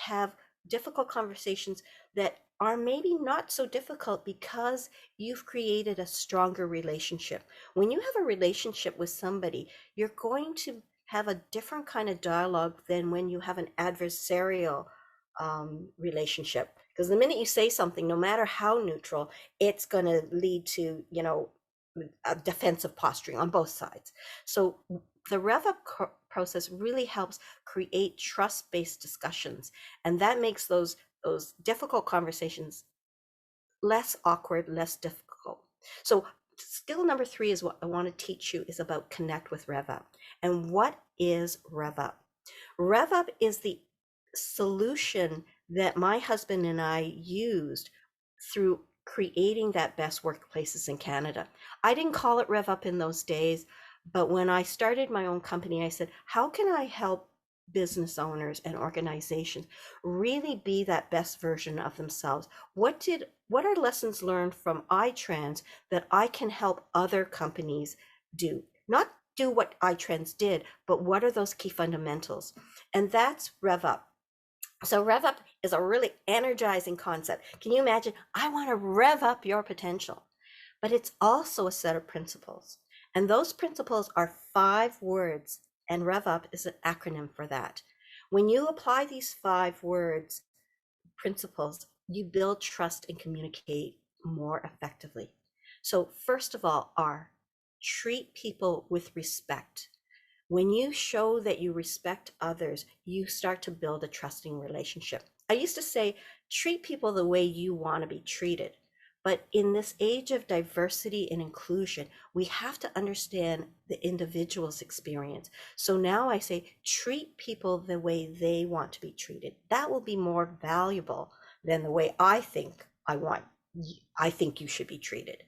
have difficult conversations that are maybe not so difficult because you've created a stronger relationship. When you have a relationship with somebody, you're going to have a different kind of dialogue than when you have an adversarial relationship. Because the minute you say something, no matter how neutral, it's going to lead to, a defensive posturing on both sides. So the REVUP process really helps create trust-based discussions, and that makes those difficult conversations less awkward, less difficult. So skill number 3 is what I want to teach you, is about connect with REVUP. And what is REVUP? REVUP is the solution that my husband and I used through creating that best workplaces in Canada. I didn't call it REVUP in those days, but when I started my own company, I said, how can I help business owners and organizations really be that best version of themselves? What are lessons learned from iTrans that I can help other companies do? Not do what iTrans did, but what are those key fundamentals? And that's REVUP. So REVUP is a really energizing concept. Can you imagine? I want to rev up your potential, but it's also a set of principles. And those principles are 5 words, and REVUP is an acronym for that. When you apply these 5 words, principles, you build trust and communicate more effectively. So first of all, treat people with respect. When you show that you respect others, you start to build a trusting relationship. I used to say, treat people the way you want to be treated. But in this age of diversity and inclusion, we have to understand the individual's experience. So now I say, treat people the way they want to be treated. That will be more valuable than the way I think you should be treated.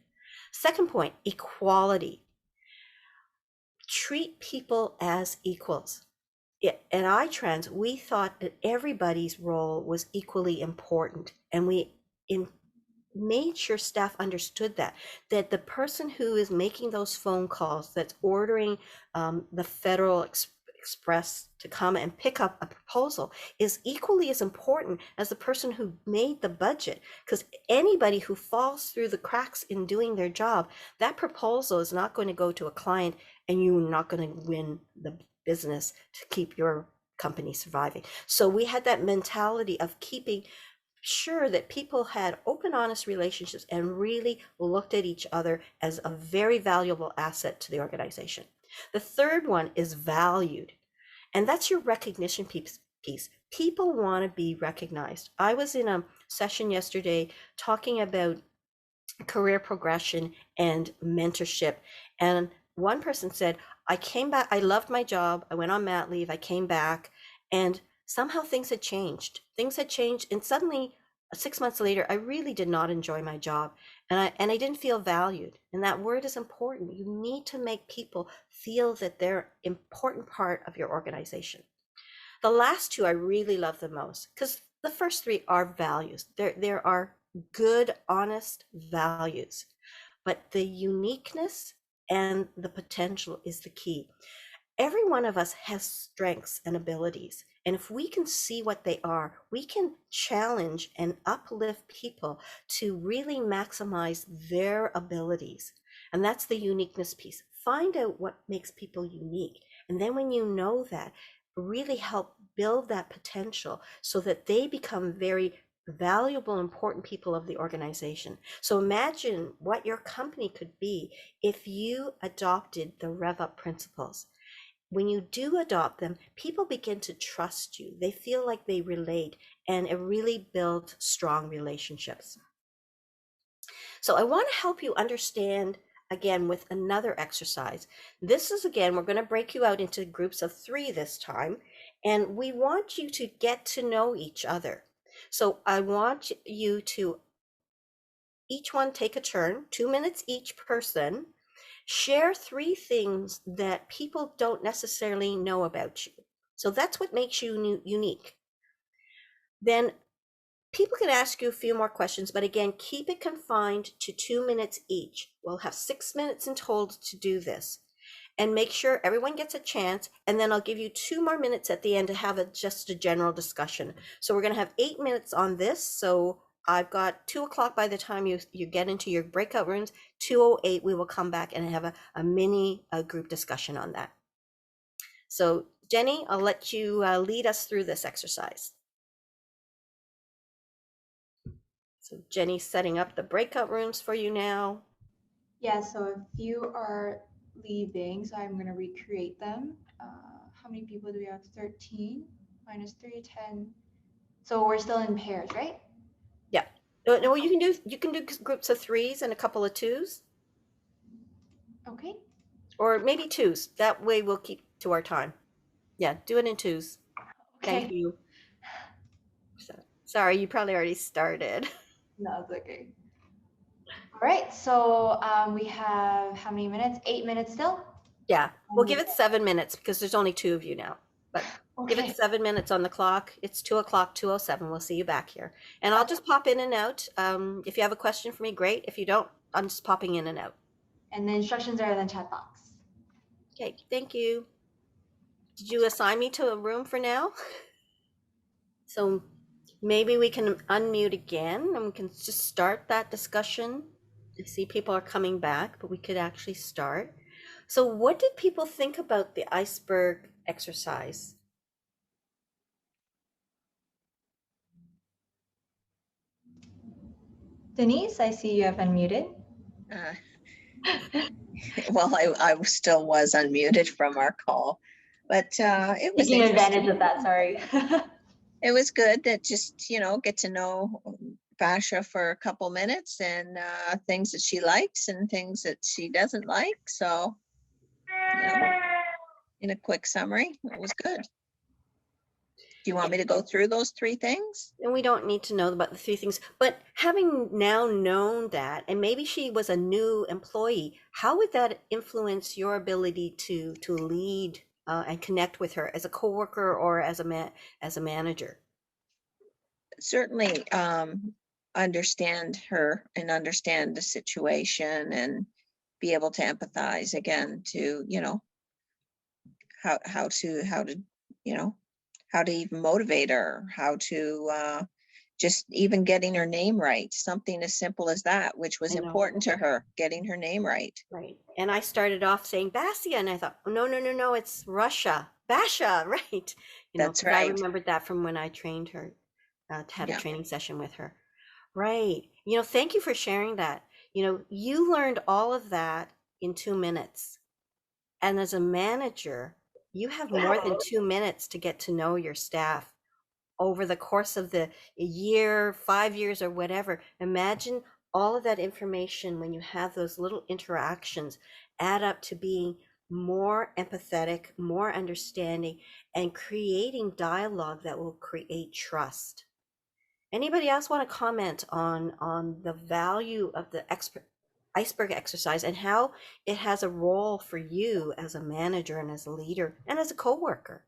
Second point, equality. Treat people as equals. At iTrans, we thought that everybody's role was equally important, and we made sure staff understood that the person who is making those phone calls, that's ordering the Federal Express to come and pick up a proposal, is equally as important as the person who made the budget. Because anybody who falls through the cracks in doing their job, that proposal is not going to go to a client, and you're not going to win the business to keep your company surviving. So we had that mentality of keeping sure that people had open, honest relationships and really looked at each other as a very valuable asset to the organization. The third one is valued, and that's your recognition piece. People want to be recognized. I was in a session yesterday talking about career progression and mentorship, and one person said, I came back, I loved my job, I went on mat leave, I came back, and somehow things had changed. And suddenly 6 months later, I really did not enjoy my job, and I didn't feel valued. And that word is important. You need to make people feel that they're an important part of your organization. The last 2 I really love the most, because the first 3 are values. There are good, honest values, but the uniqueness and the potential is the key. Every one of us has strengths and abilities, and if we can see what they are, we can challenge and uplift people to really maximize their abilities. And that's the uniqueness piece. Find out what makes people unique, and then when you know that, really help build that potential so that they become very valuable, important people of the organization. So imagine what your company could be if you adopted the REVUP principles. when you do adopt them, people begin to trust you. They feel like they relate, and it really builds strong relationships. So I want to help you understand again with another exercise. This is, again, we're going to break you out into groups of 3 this time, and we want you to get to know each other. So I want you to each one take a turn, 2 minutes each person. Share 3 things that people don't necessarily know about you. So that's what makes you unique. Then people can ask you a few more questions, but again, keep it confined to 2 minutes each. We'll have 6 minutes in total to do this. And make sure everyone gets a chance, and then I'll give you 2 more minutes at the end to have just a general discussion. So we're going to have 8 minutes on this. So I've got 2 o'clock by the time you get into your breakout rooms. 2:08, we will come back and have a mini group discussion on that. So Jenny, I'll let you lead us through this exercise. So Jenny's setting up the breakout rooms for you now. Yeah, so if you are leaving, so I'm going to recreate them. How many people do we have? 13 minus 3, 10. So we're still in pairs, right? Yeah. No, you can do groups of 3s and a couple of 2s. Okay. Or maybe 2s. That way we'll keep to our time. Yeah, do it in 2s. Okay. Thank you. Sorry, you probably already started. No, it's okay. All right, so we have how many minutes? 8 minutes still? Yeah, we'll give it 7 minutes because there's only 2 of you now. But Okay. give it 7 minutes on the clock. It's 2 o'clock, 2:07. We'll see you back here. And I'll just pop in and out. If you have a question for me, great. If you don't, I'm just popping in and out. And the instructions are in the chat box. Okay, thank you. Did you assign me to a room for now? So maybe we can unmute again and we can just start that discussion. I see people are coming back, but we could actually start. So what did people think about the iceberg exercise? Denise, I see you have unmuted. Well, I still was unmuted from our call, but it was Taking interesting. advantage of that, sorry. It was good that just, get to know Basha for a couple minutes and things that she likes and things that she doesn't like. So, in a quick summary, it was good. Do you want me to go through those 3 things? And we don't need to know about the 3 things, but having now known that, and maybe she was a new employee, how would that influence your ability to lead and connect with her as a coworker or as a manager? Certainly understand her and understand the situation and be able to empathize again to, how to even motivate her, how to just even getting her name right, something as simple as that, which was important to her, getting her name right. Right. And I started off saying Basia, and I thought, oh, no, it's Russia, Basha, right? That's 'cause right. I remembered that from when I trained her, had a training session with her. Right. Thank you for sharing that. You learned all of that in 2 minutes. And as a manager, you have more than 2 minutes to get to know your staff over the course of the year, 5 years, or whatever. Imagine all of that information when you have those little interactions add up to being more empathetic, more understanding, and creating dialogue that will create trust. Anybody else want to comment on the value of the iceberg exercise and how it has a role for you as a manager and as a leader and as a coworker?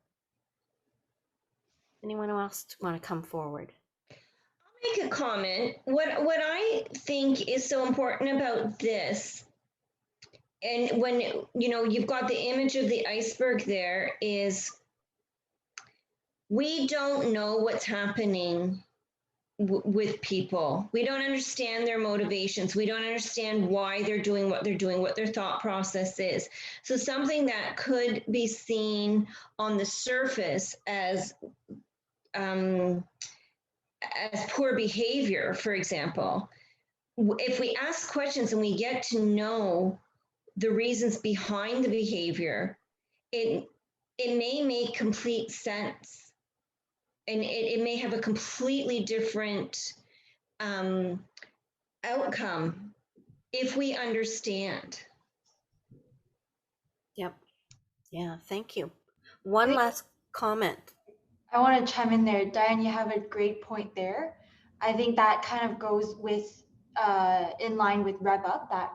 Anyone else want to come forward? I'll make a comment. What I think is so important about this, and when you've got the image of the iceberg there, is we don't know what's happening with people. We don't understand their motivations. We don't understand why they're doing, what their thought process is. So something that could be seen on the surface as poor behavior, for example, if we ask questions and we get to know the reasons behind the behavior, it it may make complete sense. And it may have a completely different outcome if we understand. Yep. Yeah, thank you. I One think last comment. I want to chime in there. Diane, you have a great point there. I think that kind of goes with in line with REVUP, that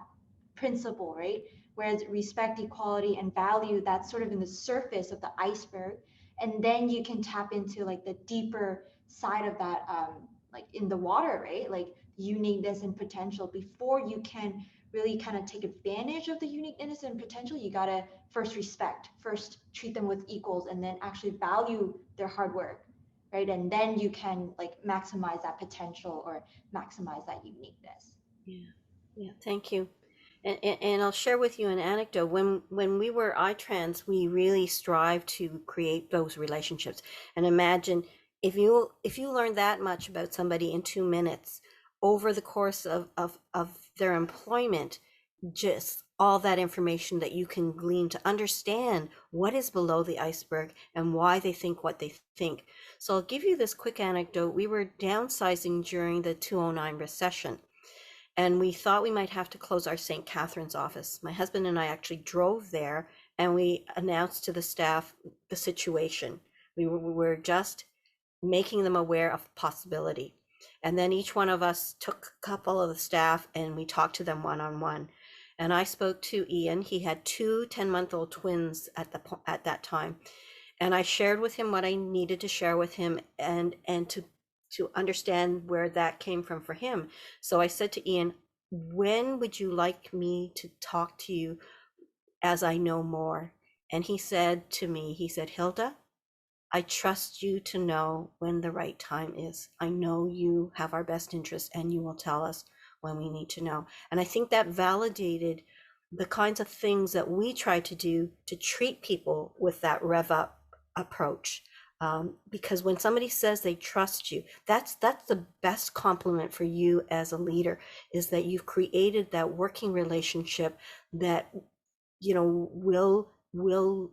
principle, right? Whereas respect, equality, and value, that's sort of in the surface of the iceberg. And then you can tap into like the deeper side of that, like in the water, right? Like uniqueness and potential. Before you can really kind of take advantage of the uniqueness and potential, you gotta first respect, first treat them with equals, and then actually value their hard work, right? And then you can like maximize that potential or maximize that uniqueness. Yeah, thank you. And I'll share with you an anecdote. When we were iTrans, we really strive to create those relationships. And imagine if you learn that much about somebody in 2 minutes over the course of their employment, just all that information that you can glean to understand what is below the iceberg and why they think what they think. So I'll give you this quick anecdote. We were downsizing during the 2009 recession, and we thought we might have to close our St. Catharines office. My husband and I actually drove there and we announced to the staff the situation. We were just making them aware of possibility. And then each one of us took a couple of the staff and we talked to them one-on-one. And I spoke to Ian. He had 2 10-month-old twins at that time. And I shared with him what I needed to share with him and to understand where that came from for him. So I said to Ian, when would you like me to talk to you as I know more? And he said to me, he said, Hilda, I trust you to know when the right time is. I know you have our best interest and you will tell us when we need to know. And I think that validated the kinds of things that we try to do to treat people with that REVUP approach. Because when somebody says they trust you, that's the best compliment for you as a leader, is that you've created that working relationship that, you know, will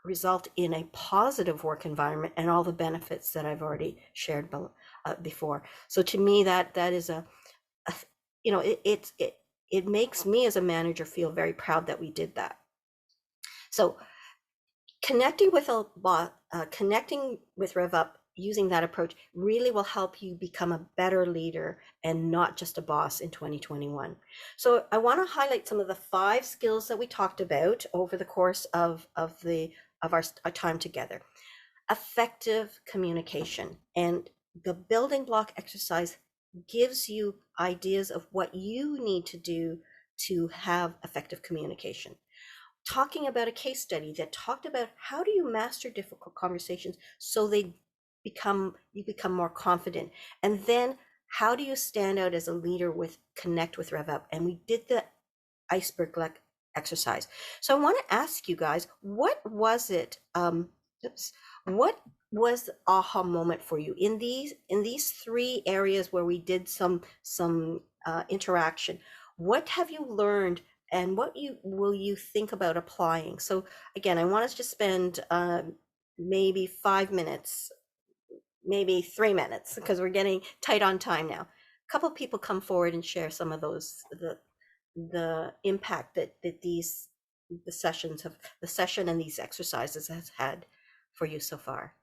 result in a positive work environment and all the benefits that I've already shared before. So to me, that is you know, it makes me as a manager feel very proud that we did that. So connecting with REVUP using that approach really will help you become a better leader and not just a boss in 2021. So I want to highlight some of the 5 skills that we talked about over the course of our time together. Effective communication, and the building block exercise gives you ideas of what you need to do to have effective communication. Talking about a case study that talked about how do you master difficult conversations so you become more confident, and then how do you stand out as a leader with connect with REVUP, and we did the iceberg exercise. So I want to ask you guys, what was it? What was the aha moment for you in these 3 areas where we did some interaction? What have you learned, and what will you think about applying? So again, I want us to spend maybe 5 minutes, maybe 3 minutes, because we're getting tight on time now. A couple of people come forward and share some of those, the impact that the session and these exercises has had for you so far.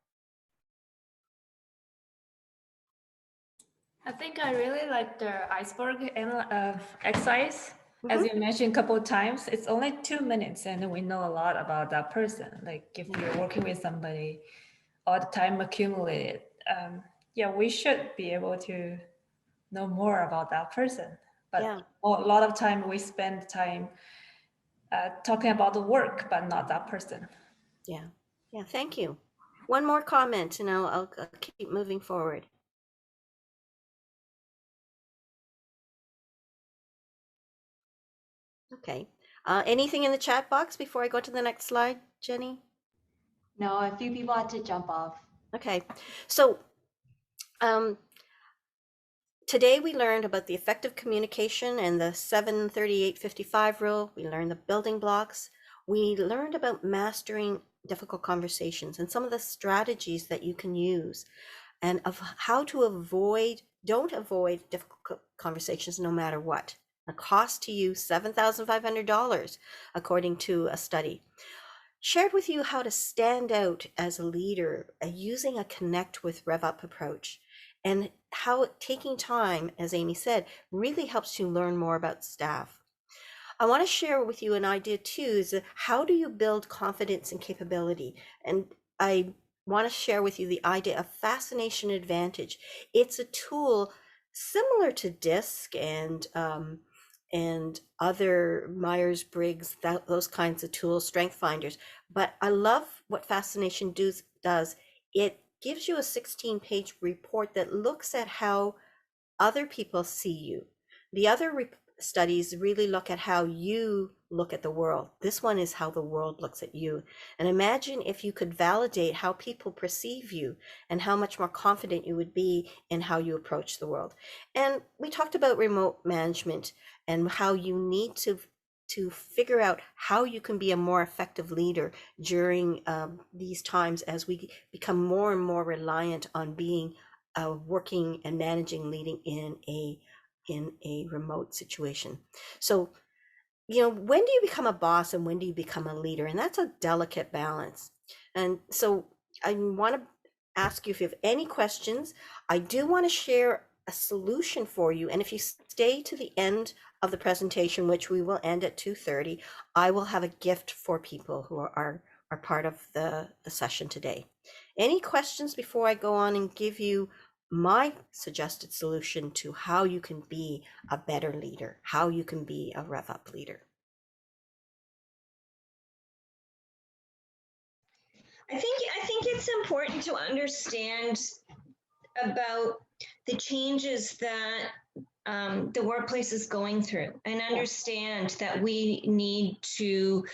I think I really like the iceberg exercise. As you mentioned a couple of times, it's only 2 minutes and we know a lot about that person. Like if you're working with somebody, all the time accumulated. Yeah, we should be able to know more about that person. But Yeah. a lot of time we spend time talking about the work, but not that person. Yeah. Thank you. One more comment, and I'll keep moving forward. Okay. Anything in the chat box before I go to the next slide, Jenny? No, a few people had to jump off. Okay. So today we learned about the effective communication and the 73855 rule. We learned the building blocks. We learned about mastering difficult conversations and some of the strategies that you can use, and of how to don't avoid difficult conversations no matter what. The cost to you $7,500, according to a study. Shared with you how to stand out as a leader using a connect with REVUP approach, and how taking time, as Amy said, really helps you learn more about staff. I want to share with you an idea too, is how do you build confidence and capability? And I want to share with you the idea of Fascination Advantage. It's a tool similar to DISC and other Myers-Briggs, those kinds of tools, strength finders. But I love what Fascination does. It gives you a 16-page report that looks at how other people see you. The other studies really look at how you look at the world. This one is how the world looks at you. And imagine if you could validate how people perceive you and how much more confident you would be in how you approach the world. And we talked about remote management and how you need to figure out how you can be a more effective leader during these times as we become more and more reliant on being working and managing, leading in a remote situation. So, when do you become a boss and when do you become a leader? And that's a delicate balance. And so I want to ask you if you have any questions. I do want to share a solution for you. And if you stay to the end of the presentation, which we will end at 2:30, I will have a gift for people who are part of the session today. Any questions before I go on and give you my suggested solution to how you can be a better leader, how you can be a REVUP leader? I think it's important to understand about the changes that the workplace is going through, and understand that we need to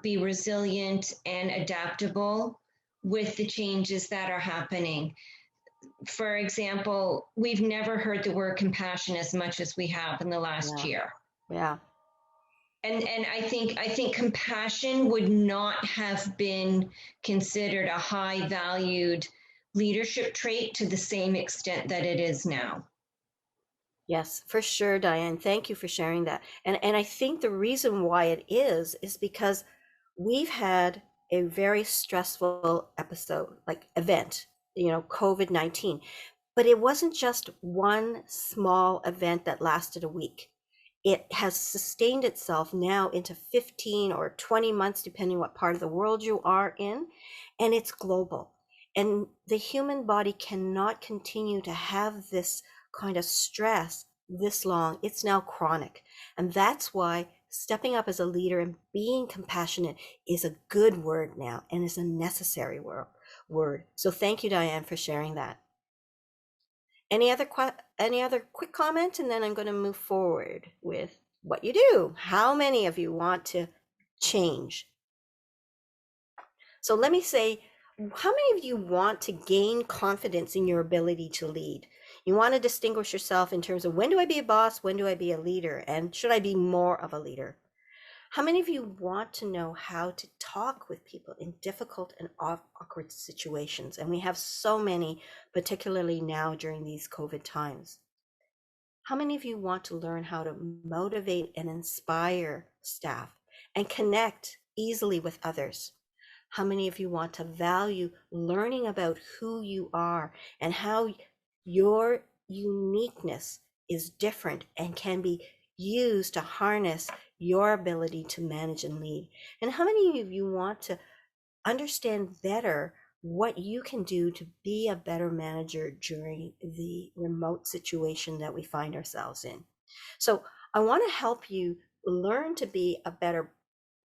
be resilient and adaptable with the changes that are happening. For example, we've never heard the word compassion as much as we have in the last year. Yeah. And I think compassion would not have been considered a high valued leadership trait to the same extent that it is now. Yes, for sure, Diane. Thank you for sharing that. And I think the reason why it is because we've had a very stressful event, COVID-19. But it wasn't just one small event that lasted a week. It has sustained itself now into 15 or 20 months, depending what part of the world you are in, and it's global. And the human body cannot continue to have this kind of stress this long. It's now chronic. And that's why stepping up as a leader and being compassionate is a good word now and is a necessary word. So thank you, Diane, for sharing that. Any other quick comment, and then I'm going to move forward with what you do. How many of you want to change? So let me say, how many of you want to gain confidence in your ability to lead? You want to distinguish yourself in terms of, when do I be a boss? When do I be a leader? And should I be more of a leader? How many of you want to know how to talk with people in difficult and awkward situations? And we have so many, particularly now during these COVID times. How many of you want to learn how to motivate and inspire staff and connect easily with others? How many of you want to value learning about who you are and how your uniqueness is different and can be used to harness your ability to manage and lead? And how many of you want to understand better what you can do to be a better manager during the remote situation that we find ourselves in? So I want to help you learn to be a better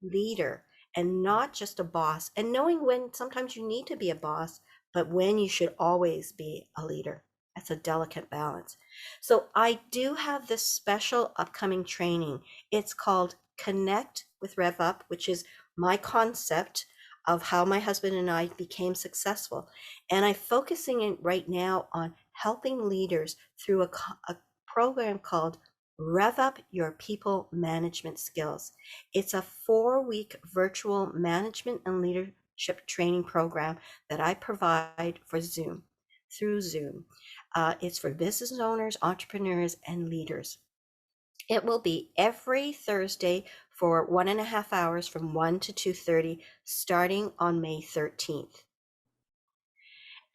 leader and not just a boss, and knowing when sometimes you need to be a boss, but when you should always be a leader. That's a delicate balance. So I do have this special upcoming training. It's called Connect with REVUP, which is my concept of how my husband and I became successful. And I'm focusing in right now on helping leaders through a program called REVUP Your People Management Skills. It's a 4-week virtual management and leadership training program that I provide for Zoom, through Zoom. It's for business owners, entrepreneurs, and leaders. It will be every Thursday for 1.5 hours from 1 to 2:30, starting on May 13th.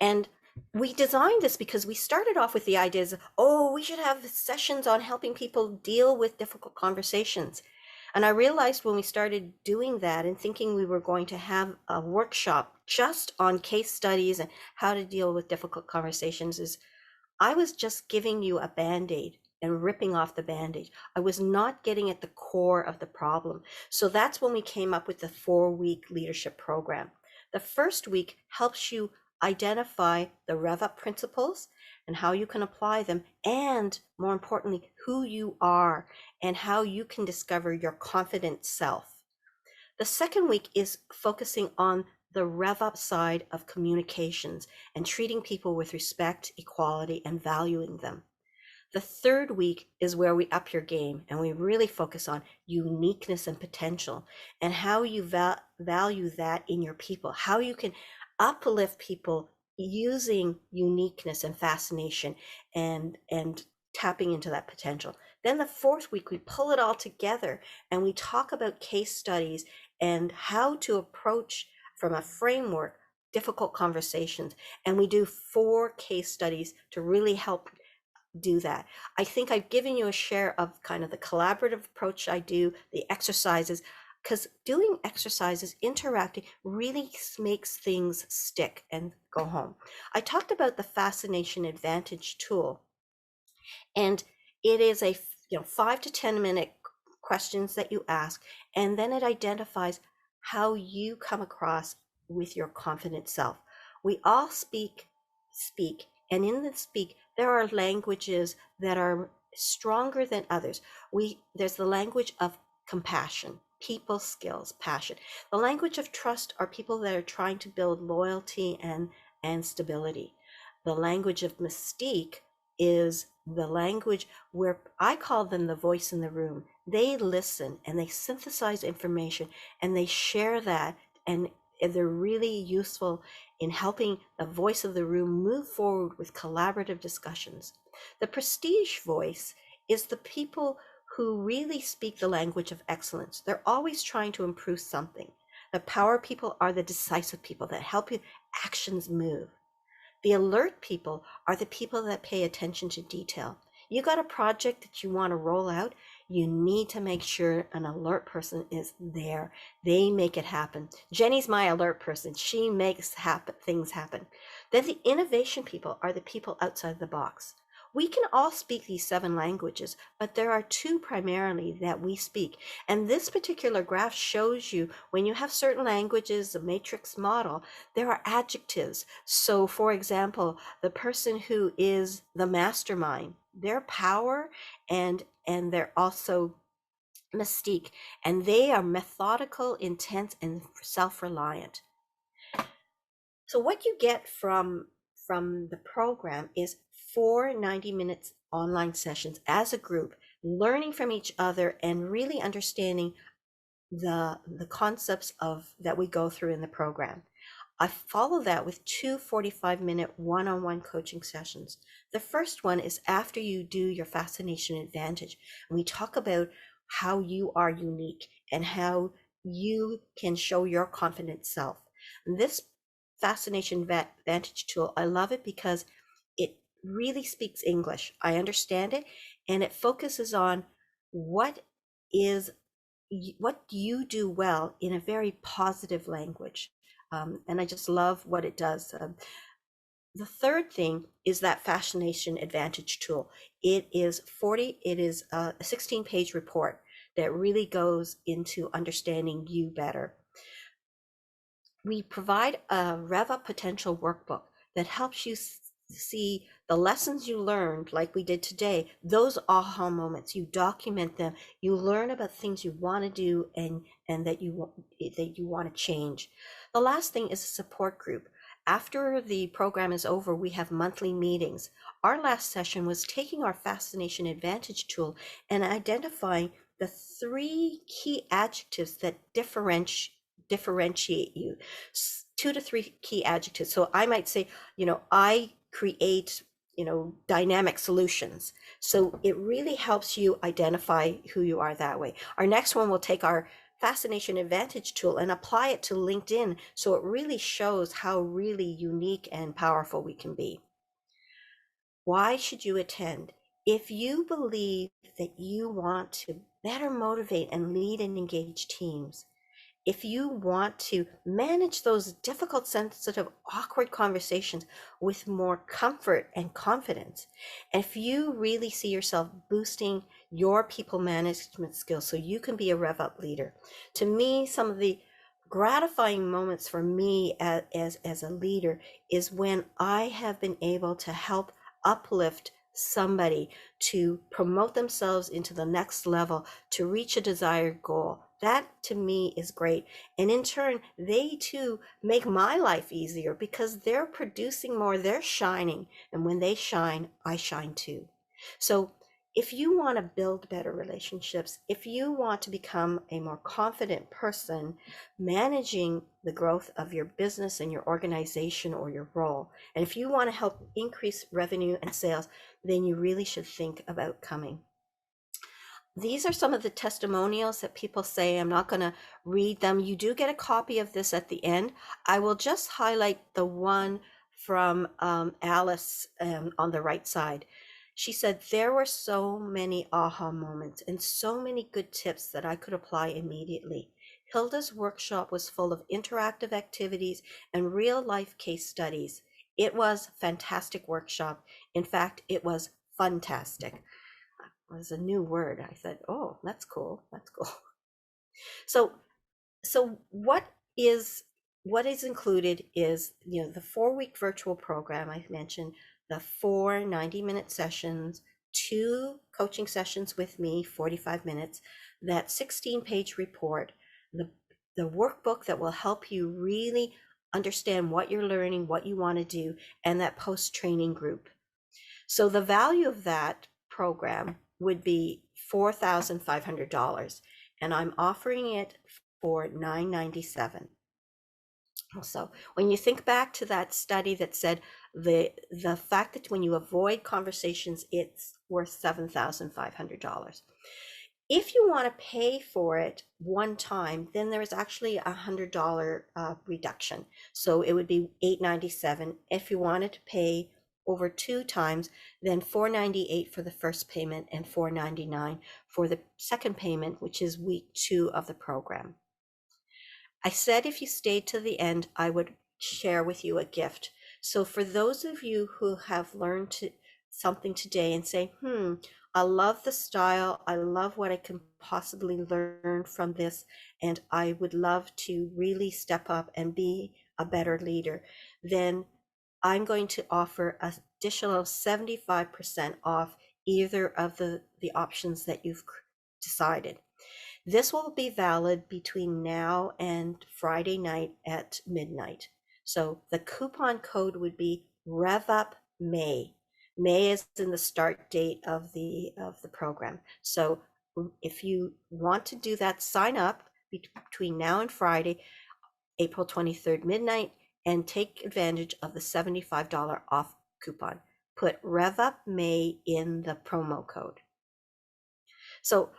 And we designed this because we started off with the ideas of, oh, we should have sessions on helping people deal with difficult conversations. And I realized when we started doing that and thinking we were going to have a workshop just on case studies and how to deal with difficult conversations, is I was just giving you a Band-Aid and ripping off the Band-Aid. I was not getting at the core of the problem. So that's when we came up with the 4-week leadership program. The first week helps you identify the REVUP principles and how you can apply them, and more importantly, who you are and how you can discover your confident self. The second week is focusing on the REVUP side of communications and treating people with respect, equality, and valuing them. The third week is where we up your game and we really focus on uniqueness and potential and how you value that in your people, how you can uplift people using uniqueness and fascination and tapping into that potential. Then the fourth week, we pull it all together and we talk about case studies and how to approach from a framework difficult conversations. And we do 4 case studies to really help do that. I think I've given you a share of kind of the collaborative approach I do, the exercises, because doing exercises, interacting, really makes things stick and go home. I talked about the Fascination Advantage tool, and it is a 5 to 10 minute questions that you ask, and then it identifies how you come across with your confident self. We all speak, and in the speak, there are languages that are stronger than others. There's the language of compassion, people skills, passion. The language of trust are people that are trying to build loyalty and stability. The language of mystique is the language where I call them the voice in the room. They listen and they synthesize information and they share that, and they're really useful in helping the voice of the room move forward with collaborative discussions. The prestige voice is the people who really speak the language of excellence. They're always trying to improve something. The power people are the decisive people that help you actions move. The alert people are the people that pay attention to detail. You got a project that you want to roll out, you need to make sure an alert person is there. They make it happen. Jenny's my alert person. She makes things happen. Then the innovation people are the people outside the box. We can all speak these 7 languages, but there are 2 primarily that we speak. And this particular graph shows you when you have certain languages, the matrix model, there are adjectives. So for example, the person who is the mastermind, their power and they're also mystique, and they are methodical, intense, and self-reliant. So what you get from the program is 4 90-minute online sessions as a group, learning from each other and really understanding the concepts that we go through in the program. I follow that with 2 45-minute one-on-one coaching sessions. The first one is after you do your Fascination Advantage, and we talk about how you are unique and how you can show your confident self. And this Fascination Advantage tool, I love it because it really speaks English. I understand it, and it focuses on what you do well in a very positive language. And I just love what it does. The third thing is that Fascination Advantage tool. It is a 16-page report that really goes into understanding you better. We provide a REVUP potential workbook that helps you see the lessons you learned, like we did today, those aha moments. You document them, you learn about things you want to do and that you want to change. The last thing is a support group. After the program is over, we have monthly meetings. Our last session was taking our Fascination Advantage tool and identifying the 3 key adjectives that differentiate you. 2 to 3 key adjectives. So I might say, I create, dynamic solutions. So it really helps you identify who you are that way. Our next one will take our Fascination Advantage tool and apply it to LinkedIn. So it really shows how really unique and powerful we can be. Why should you attend? If you believe that you want to better motivate and lead and engage teams, if you want to manage those difficult, sensitive, awkward conversations with more comfort and confidence, if you really see yourself boosting your people management skills so you can be a REVUP leader, to me, some of the gratifying moments for me as a leader is when I have been able to help uplift somebody to promote themselves into the next level, to reach a desired goal. That to me is great. And in turn, they too make my life easier because they're producing more, they're shining. And when they shine, I shine too. So if you want to build better relationships, if you want to become a more confident person managing the growth of your business and your organization or your role, and if you want to help increase revenue and sales, then you really should think about coming. These are some of the testimonials that people say. I'm not going to read them. You do get a copy of this at the end. I will just highlight the one from Alice on the right side. She said, there were so many aha moments and so many good tips that I could apply immediately. Hilda's workshop was full of interactive activities and real life case studies. It was a fantastic workshop. In fact, it was funtastic. Was a new word. I said, oh, that's cool. That's cool. So what is included is, the 4-week virtual program I mentioned, the 4 90-minute sessions, 2 coaching sessions with me, 45 minutes, that 16-page report, the workbook that will help you really understand what you're learning, what you want to do, and that post-training group. So the value of that program would be $4,500, and I'm offering it for $997. So when you think back to that study that said the fact that when you avoid conversations, it's worth $7,500. If you want to pay for it one time, then there is actually $100 reduction. So it would be $897. If you wanted to pay over 2 times, then $498 for the first payment and $499 for the second payment, which is week 2 of the program. I said if you stayed to the end, I would share with you a gift. So for those of you who have learned something today and say, I love the style, I love what I can possibly learn from this, and I would love to really step up and be a better leader, then I'm going to offer additional 75% off either of the options that you've decided. This will be valid between now and Friday night at midnight. So the coupon code would be REVUP May. May is in the start date of the program. So if you want to do that, sign up between now and Friday, April 23rd, midnight, and take advantage of the $75 off coupon. Put REVUP May in the promo code. So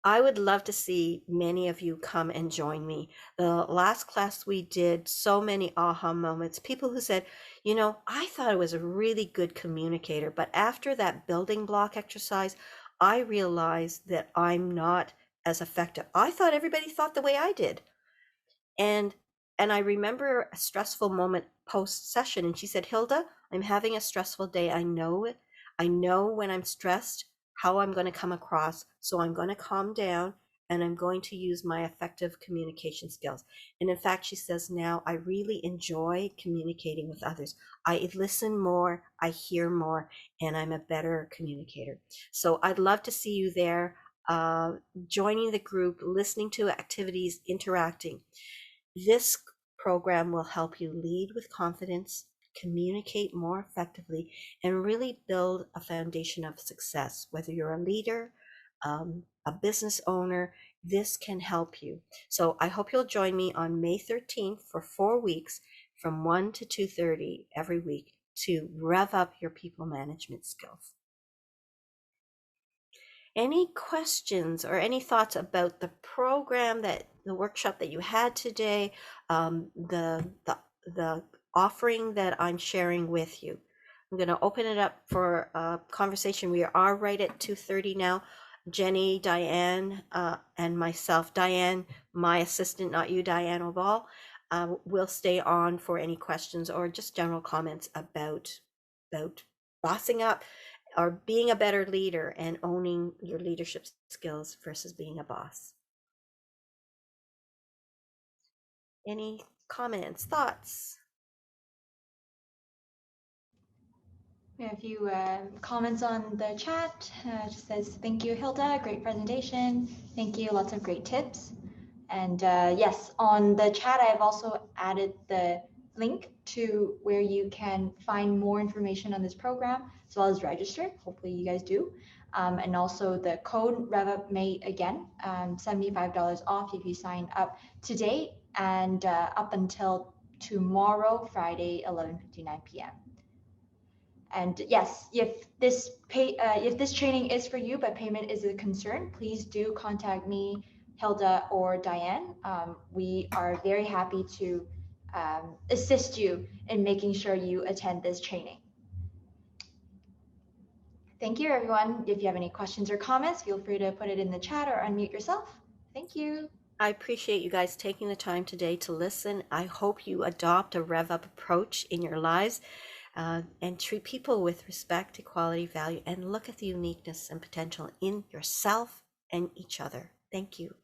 I would love to see many of you come and join me. The last class we did, so many aha moments. People who said, I thought I was a really good communicator, but after that building block exercise, I realized that I'm not as effective. I thought everybody thought the way I did. And I remember a stressful moment post session, and she said, Hilda, I'm having a stressful day. I know it. I know when I'm stressed how I'm going to come across. So I'm going to calm down and I'm going to use my effective communication skills. And in fact, she says now I really enjoy communicating with others. I listen more, I hear more, and I'm a better communicator. So I'd love to see you there, joining the group, listening to activities, interacting. This program will help you lead with confidence, communicate more effectively, and really build a foundation of success, whether you're a leader, a business owner, this can help you. So I hope you'll join me on May 13th for 4 weeks from 1 to 2:30 every week to rev up your people management skills. Any questions or any thoughts about the program, that the workshop that you had today, the offering that I'm sharing with you? I'm going to open it up for a conversation. We are right at 2:30 now. Jenny, Diane, and myself. Diane, my assistant, not you, Diane Oval, will stay on for any questions or just general comments about bossing up or being a better leader and owning your leadership skills versus being a boss. Any comments, thoughts? We have a few comments on the chat. Just says, thank you, Hilda. Great presentation. Thank you. Lots of great tips. And yes, on the chat, I've also added the link to where you can find more information on this program, as well as register. Hopefully you guys do. And also the code REVUP May, again, $75 off if you sign up today and up until tomorrow, Friday, 11:59 p.m. And yes, if this training is for you, but payment is a concern, please do contact me, Hilda, or Diane. We are very happy to assist you in making sure you attend this training. Thank you, everyone. If you have any questions or comments, feel free to put it in the chat or unmute yourself. Thank you. I appreciate you guys taking the time today to listen. I hope you adopt a rev up approach in your lives. And treat people with respect, equality, value, and look at the uniqueness and potential in yourself and each other. Thank you.